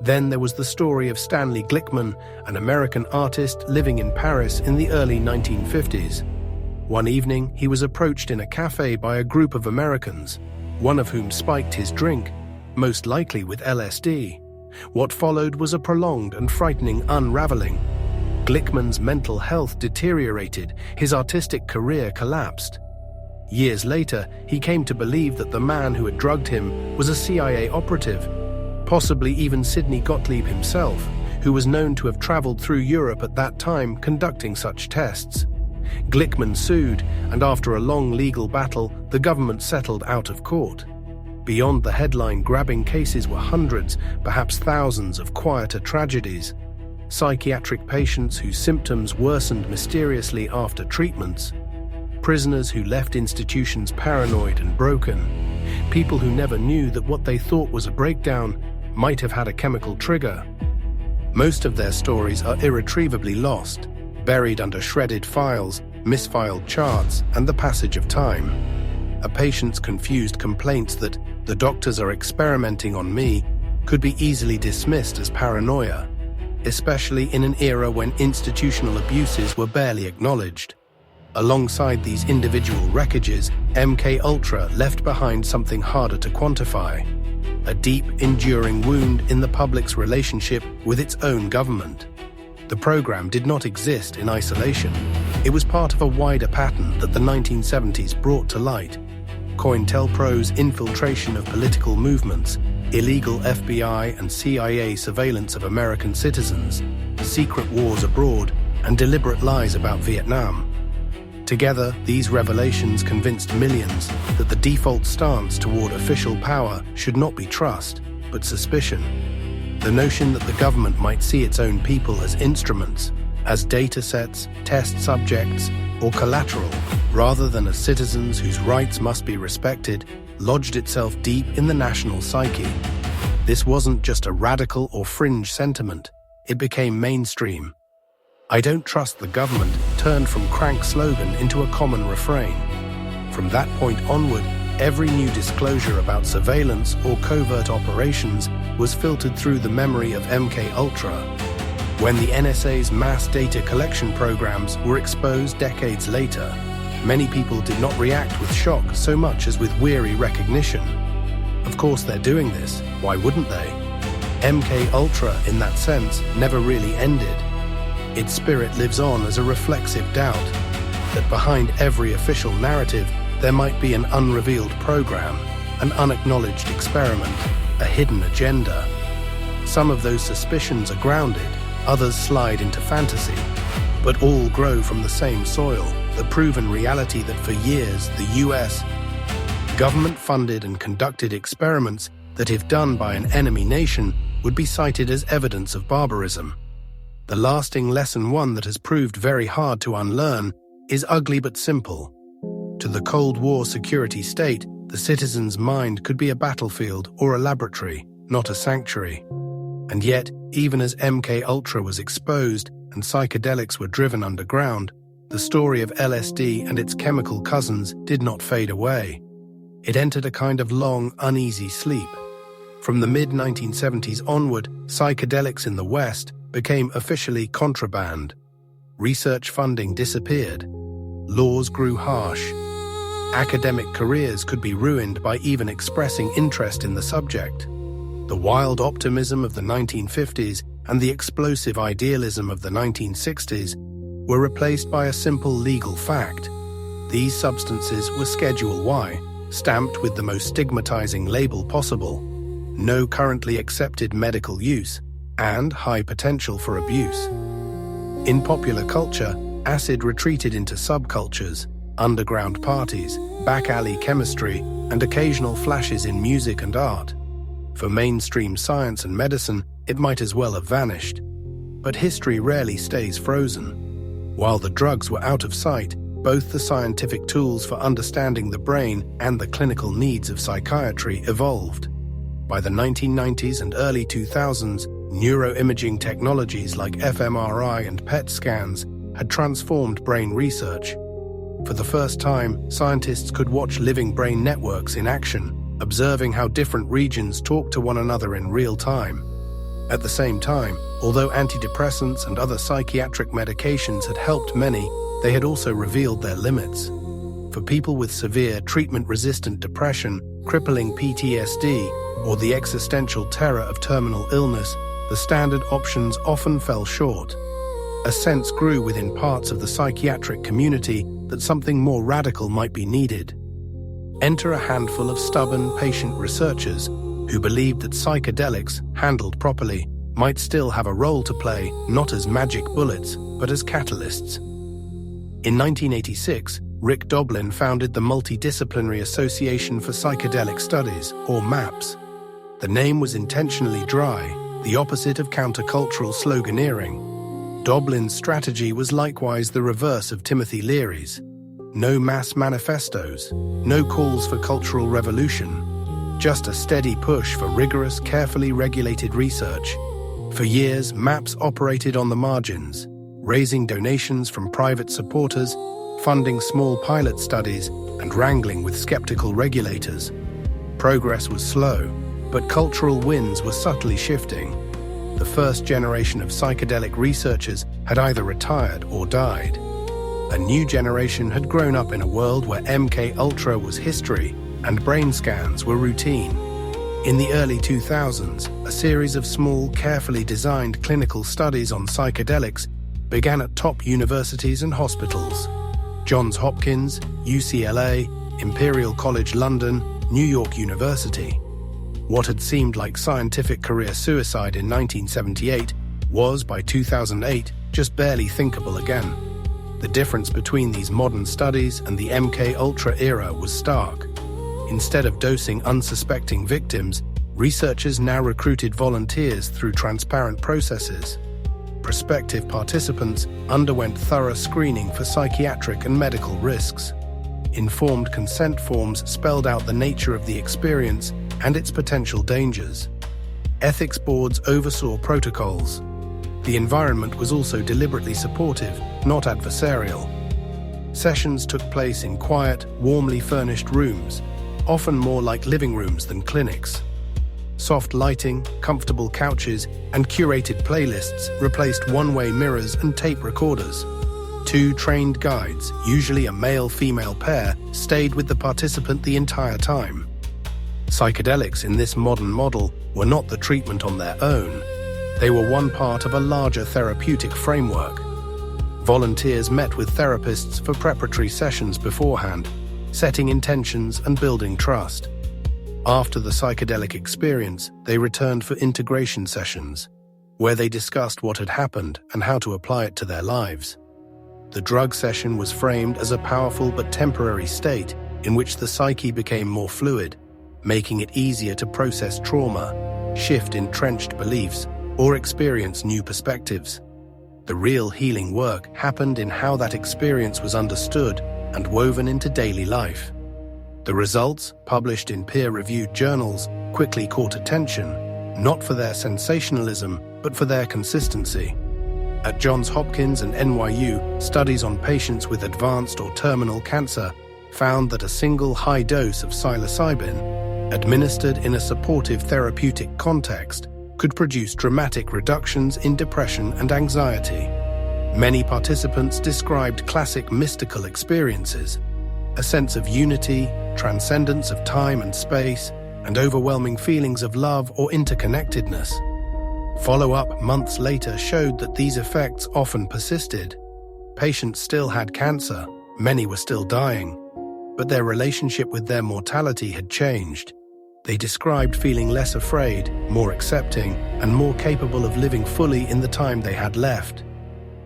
Then there was the story of Stanley Glickman, an American artist living in Paris in the early 1950s. One evening, he was approached in a cafe by a group of Americans, one of whom spiked his drink, most likely with LSD. What followed was a prolonged and frightening unraveling. Glickman's mental health deteriorated, his artistic career collapsed. Years later, he came to believe that the man who had drugged him was a CIA operative, possibly even Sidney Gottlieb himself, who was known to have traveled through Europe at that time conducting such tests. Glickman sued, and after a long legal battle, the government settled out of court. Beyond the headline-grabbing cases were hundreds, perhaps thousands of quieter tragedies. Psychiatric patients whose symptoms worsened mysteriously after treatments. Prisoners who left institutions paranoid and broken. People who never knew that what they thought was a breakdown might have had a chemical trigger. Most of their stories are irretrievably lost, buried under shredded files, misfiled charts, and the passage of time. A patient's confused complaints that "the doctors are experimenting on me" could be easily dismissed as paranoia, especially in an era when institutional abuses were barely acknowledged. Alongside these individual wreckages, MK Ultra left behind something harder to quantify: a deep, enduring wound in the public's relationship with its own government. The program did not exist in isolation. It was part of a wider pattern that the 1970s brought to light: COINTELPRO's infiltration of political movements, illegal FBI and CIA surveillance of American citizens, secret wars abroad, and deliberate lies about Vietnam. Together, these revelations convinced millions that the default stance toward official power should not be trust, but suspicion. The notion that the government might see its own people as instruments, as data sets, test subjects, or collateral, rather than as citizens whose rights must be respected, lodged itself deep in the national psyche. This wasn't just a radical or fringe sentiment, it became mainstream. "I don't trust the government" turned from crank slogan into a common refrain. From that point onward, every new disclosure about surveillance or covert operations was filtered through the memory of MK Ultra. When the NSA's mass data collection programs were exposed decades later, many people did not react with shock so much as with weary recognition. Of course they're doing this, why wouldn't they? MK Ultra, in that sense, never really ended. Its spirit lives on as a reflexive doubt that behind every official narrative there might be an unrevealed program, an unacknowledged experiment, a hidden agenda. Some of those suspicions are grounded, others slide into fantasy, but all grow from the same soil, the proven reality that for years the US government funded and conducted experiments that, if done by an enemy nation, would be cited as evidence of barbarism. The lasting lesson, one that has proved very hard to unlearn, is ugly but simple. To the Cold War security state, the citizen's mind could be a battlefield or a laboratory, not a sanctuary. And yet, even as MK Ultra was exposed and psychedelics were driven underground, the story of LSD and its chemical cousins did not fade away. It entered a kind of long, uneasy sleep. From the mid-1970s onward, psychedelics in the West became officially contraband. Research funding disappeared. Laws grew harsh. Academic careers could be ruined by even expressing interest in the subject. The wild optimism of the 1950s and the explosive idealism of the 1960s were replaced by a simple legal fact. These substances were Schedule Y, stamped with the most stigmatizing label possible: no currently accepted medical use, and high potential for abuse. In popular culture, acid retreated into subcultures, underground parties, back-alley chemistry, and occasional flashes in music and art. For mainstream science and medicine, it might as well have vanished. But history rarely stays frozen. While the drugs were out of sight, both the scientific tools for understanding the brain and the clinical needs of psychiatry evolved. By the 1990s and early 2000s, neuroimaging technologies like fMRI and PET scans had transformed brain research. For the first time, scientists could watch living brain networks in action, observing how different regions talk to one another in real time. At the same time, although antidepressants and other psychiatric medications had helped many, they had also revealed their limits. For people with severe treatment-resistant depression, crippling PTSD, or the existential terror of terminal illness, the standard options often fell short. a sense grew within parts of the psychiatric community that something more radical might be needed. Enter a handful of stubborn, patient researchers who believed that psychedelics, handled properly, might still have a role to play, not as magic bullets, but as catalysts. In 1986, Rick Doblin founded the Multidisciplinary Association for Psychedelic Studies, or MAPS. The name was intentionally dry, the opposite of countercultural sloganeering. Doblin's strategy was likewise the reverse of Timothy Leary's. No mass manifestos, no calls for cultural revolution, just a steady push for rigorous, carefully regulated research. For years, MAPS operated on the margins, raising donations from private supporters, funding small pilot studies, and wrangling with skeptical regulators. Progress was slow, but cultural winds were subtly shifting. The first generation of psychedelic researchers had either retired or died. A new generation had grown up in a world where MK Ultra was history and brain scans were routine. In the early 2000s, a series of small, carefully designed clinical studies on psychedelics began at top universities and hospitals. Johns Hopkins, UCLA, Imperial College London, New York University. What had seemed like scientific career suicide in 1978 was, by 2008, just barely thinkable again. The difference between these modern studies and the MK Ultra era was stark. Instead of dosing unsuspecting victims, researchers now recruited volunteers through transparent processes. Prospective participants underwent thorough screening for psychiatric and medical risks. Informed consent forms spelled out the nature of the experience and its potential dangers. Ethics boards oversaw protocols. The environment was also deliberately supportive, not adversarial. Sessions took place in quiet, warmly furnished rooms, often more like living rooms than clinics. Soft lighting, comfortable couches, and curated playlists replaced one-way mirrors and tape recorders. 2 trained guides, usually a male-female pair, stayed with the participant the entire time. Psychedelics in this modern model were not the treatment on their own. They were one part of a larger therapeutic framework. Volunteers met with therapists for preparatory sessions beforehand, setting intentions and building trust. After the psychedelic experience, they returned for integration sessions, where they discussed what had happened and how to apply it to their lives. The drug session was framed as a powerful but temporary state in which the psyche became more fluid, making it easier to process trauma, shift entrenched beliefs, or experience new perspectives. The real healing work happened in how that experience was understood and woven into daily life. The results, published in peer-reviewed journals, quickly caught attention, not for their sensationalism, but for their consistency. At Johns Hopkins and NYU, studies on patients with advanced or terminal cancer found that a single high dose of psilocybin, administered in a supportive therapeutic context, could produce dramatic reductions in depression and anxiety. Many participants described classic mystical experiences, a sense of unity, transcendence of time and space, and overwhelming feelings of love or interconnectedness. Follow-up months later showed that these effects often persisted. Patients still had cancer, many were still dying, but their relationship with their mortality had changed. They described feeling less afraid, more accepting, and more capable of living fully in the time they had left.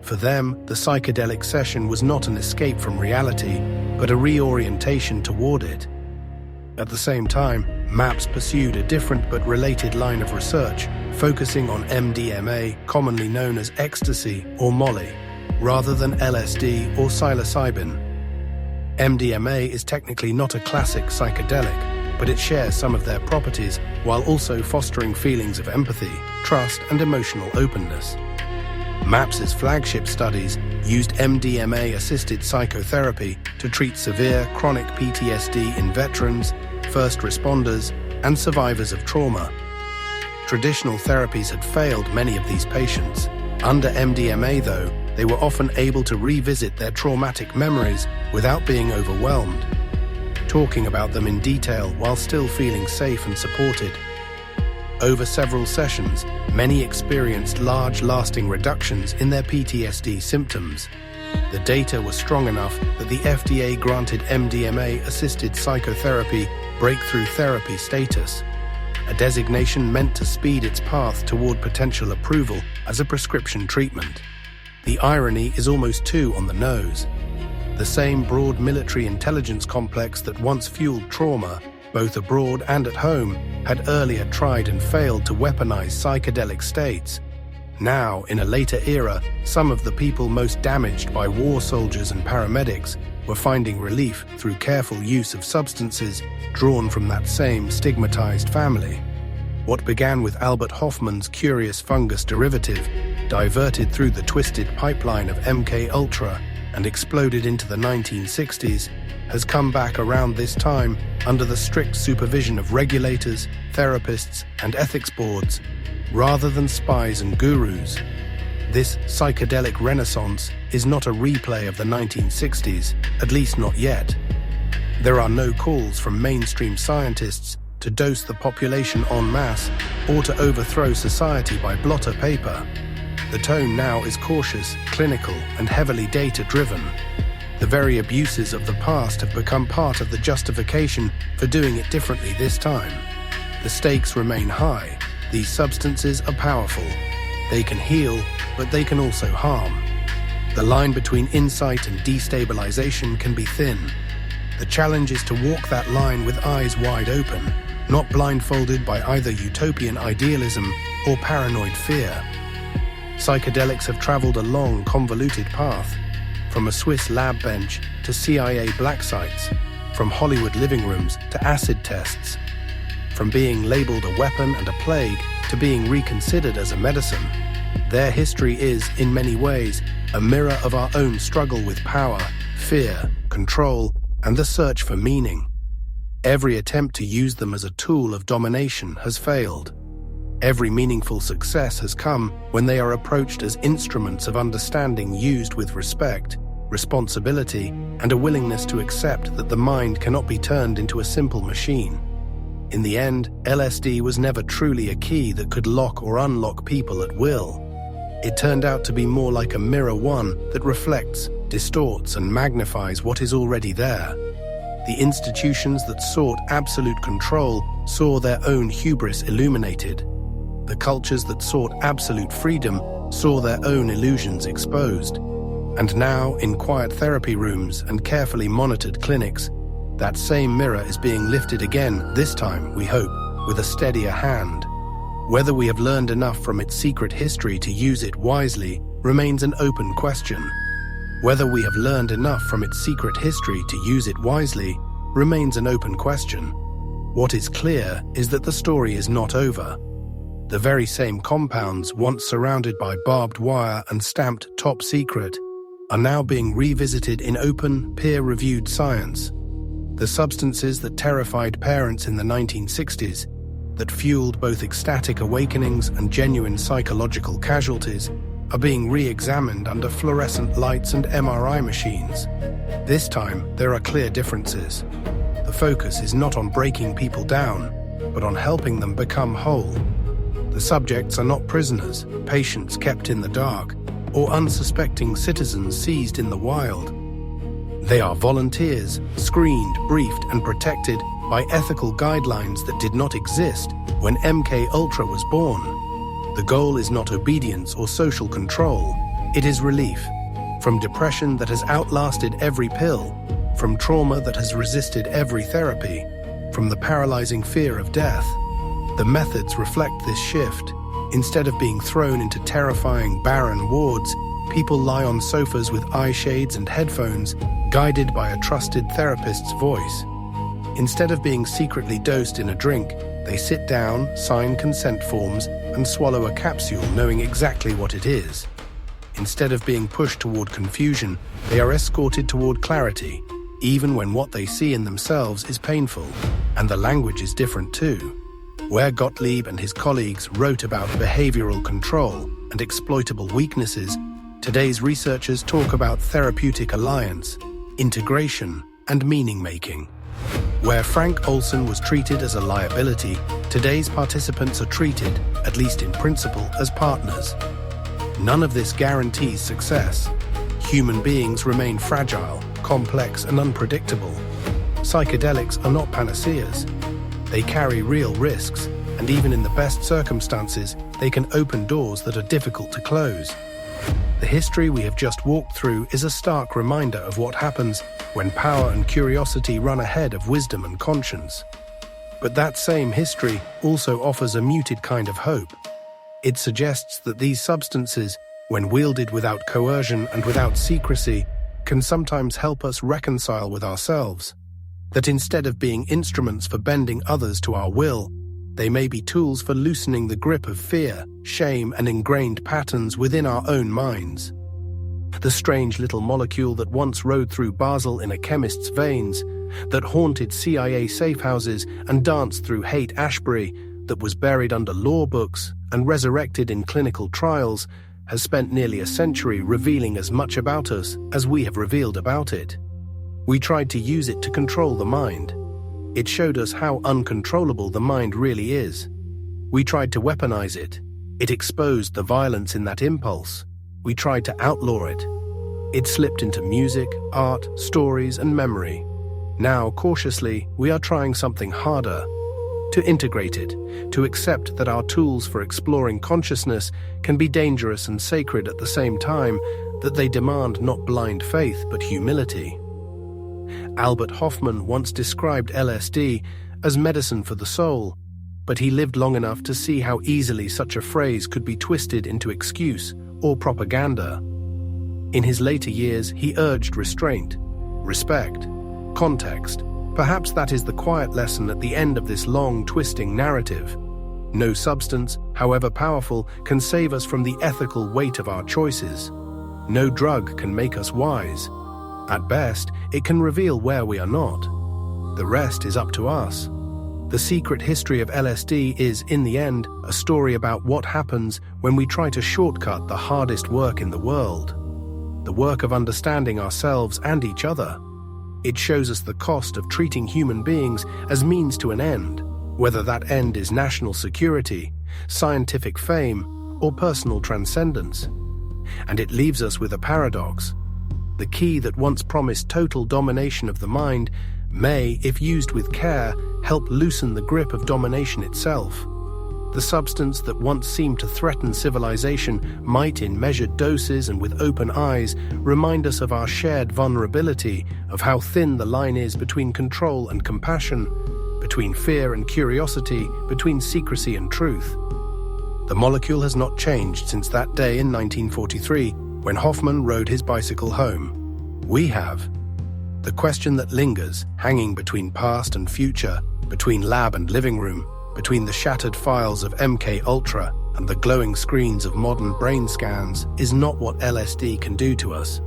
For them, the psychedelic session was not an escape from reality, but a reorientation toward it. At the same time, MAPS pursued a different but related line of research, focusing on MDMA, commonly known as ecstasy or Molly, rather than LSD or psilocybin. MDMA is technically not a classic psychedelic, but it shares some of their properties while also fostering feelings of empathy, trust, and emotional openness. MAPS's flagship studies used MDMA-assisted psychotherapy to treat severe chronic PTSD in veterans, first responders, and survivors of trauma. Traditional therapies had failed many of these patients. Under MDMA, though, they were often able to revisit their traumatic memories without being overwhelmed, talking about them in detail while still feeling safe and supported. Over several sessions, many experienced large, lasting reductions in their PTSD symptoms. The data was strong enough that the FDA granted MDMA-assisted psychotherapy breakthrough therapy status, a designation meant to speed its path toward potential approval as a prescription treatment. The irony is almost too on the nose. The same broad military intelligence complex that once fueled trauma, both abroad and at home, had earlier tried and failed to weaponize psychedelic states. Now, in a later era, some of the people most damaged by war soldiers and paramedics were finding relief through careful use of substances drawn from that same stigmatized family. What began with Albert Hofmann's curious fungus derivative, diverted through the twisted pipeline of MK Ultra and exploded into the 1960s, has come back around this time under the strict supervision of regulators, therapists, and ethics boards, rather than spies and gurus. This psychedelic renaissance is not a replay of the 1960s, at least not yet. There are no calls from mainstream scientists to dose the population en masse or to overthrow society by blotter paper. The tone now is cautious, clinical, and heavily data-driven. The very abuses of the past have become part of the justification for doing it differently this time. The stakes remain high. These substances are powerful. They can heal, but they can also harm. The line between insight and destabilization can be thin. The challenge is to walk that line with eyes wide open, not blindfolded by either utopian idealism or paranoid fear. Psychedelics have traveled a long, convoluted path, from a Swiss lab bench to CIA black sites, from Hollywood living rooms to acid tests, from being labeled a weapon and a plague to being reconsidered as a medicine. Their history is, in many ways, a mirror of our own struggle with power, fear, control, and the search for meaning. Every attempt to use them as a tool of domination has failed. Every meaningful success has come when they are approached as instruments of understanding used with respect, responsibility, and a willingness to accept that the mind cannot be turned into a simple machine. In the end, LSD was never truly a key that could lock or unlock people at will. It turned out to be more like a mirror one that reflects, distorts, and magnifies what is already there. The institutions that sought absolute control saw their own hubris illuminated. The cultures that sought absolute freedom saw their own illusions exposed. And now, in quiet therapy rooms and carefully monitored clinics, that same mirror is being lifted again, this time, we hope, with a steadier hand. Whether we have learned enough from its secret history to use it wisely remains an open question. Whether we have learned enough from its secret history to use it wisely remains an open question. What is clear is that the story is not over. The very same compounds once surrounded by barbed wire and stamped top secret are now being revisited in open, peer-reviewed science. The substances that terrified parents in the 1960s, that fueled both ecstatic awakenings and genuine psychological casualties, are being re-examined under fluorescent lights and MRI machines. This time, there are clear differences. The focus is not on breaking people down, but on helping them become whole. The subjects are not prisoners, patients kept in the dark, or unsuspecting citizens seized in the wild. They are volunteers, screened, briefed, and protected by ethical guidelines that did not exist when MK Ultra was born. The goal is not obedience or social control, it is relief. From depression that has outlasted every pill, from trauma that has resisted every therapy, from the paralyzing fear of death. The methods reflect this shift. Instead of being thrown into terrifying, barren wards, people lie on sofas with eye shades and headphones, guided by a trusted therapist's voice. Instead of being secretly dosed in a drink, they sit down, sign consent forms, and swallow a capsule knowing exactly what it is. Instead of being pushed toward confusion, they are escorted toward clarity, even when what they see in themselves is painful, and the language is different too. Where Gottlieb and his colleagues wrote about behavioral control and exploitable weaknesses, today's researchers talk about therapeutic alliance, integration, and meaning-making. Where Frank Olson was treated as a liability, today's participants are treated, at least in principle, as partners. None of this guarantees success. Human beings remain fragile, complex, and unpredictable. Psychedelics are not panaceas. They carry real risks, and even in the best circumstances, they can open doors that are difficult to close. The history we have just walked through is a stark reminder of what happens when power and curiosity run ahead of wisdom and conscience. But that same history also offers a muted kind of hope. It suggests that these substances, when wielded without coercion and without secrecy, can sometimes help us reconcile with ourselves. That instead of being instruments for bending others to our will, they may be tools for loosening the grip of fear, shame, and ingrained patterns within our own minds. The strange little molecule that once rode through Basel in a chemist's veins, that haunted CIA safehouses and danced through Haight Ashbury, that was buried under law books and resurrected in clinical trials, has spent nearly a century revealing as much about us as we have revealed about it. We tried to use it to control the mind. It showed us how uncontrollable the mind really is. We tried to weaponize it. It exposed the violence in that impulse. We tried to outlaw it. It slipped into music, art, stories, and memory. Now, cautiously, we are trying something harder. To integrate it, to accept that our tools for exploring consciousness can be dangerous and sacred at the same time, that they demand not blind faith but humility. Albert Hofmann once described LSD as medicine for the soul, but he lived long enough to see how easily such a phrase could be twisted into excuse or propaganda. In his later years, he urged restraint, respect, context. Perhaps that is the quiet lesson at the end of this long, twisting narrative. No substance, however powerful, can save us from the ethical weight of our choices. No drug can make us wise. At best, it can reveal where we are not. The rest is up to us. The secret history of LSD is, in the end, a story about what happens when we try to shortcut the hardest work in the world, the work of understanding ourselves and each other. It shows us the cost of treating human beings as means to an end, whether that end is national security, scientific fame, or personal transcendence. And it leaves us with a paradox. The key that once promised total domination of the mind may, if used with care, help loosen the grip of domination itself. The substance that once seemed to threaten civilization might, in measured doses and with open eyes, remind us of our shared vulnerability, of how thin the line is between control and compassion, between fear and curiosity, between secrecy and truth. The molecule has not changed since that day in 1943, when Hofmann rode his bicycle home. We have. The question that lingers, hanging between past and future, between lab and living room, between the shattered files of MK Ultra and the glowing screens of modern brain scans, is not what LSD can do to us.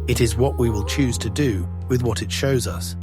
It is what we will choose to do with what it shows us.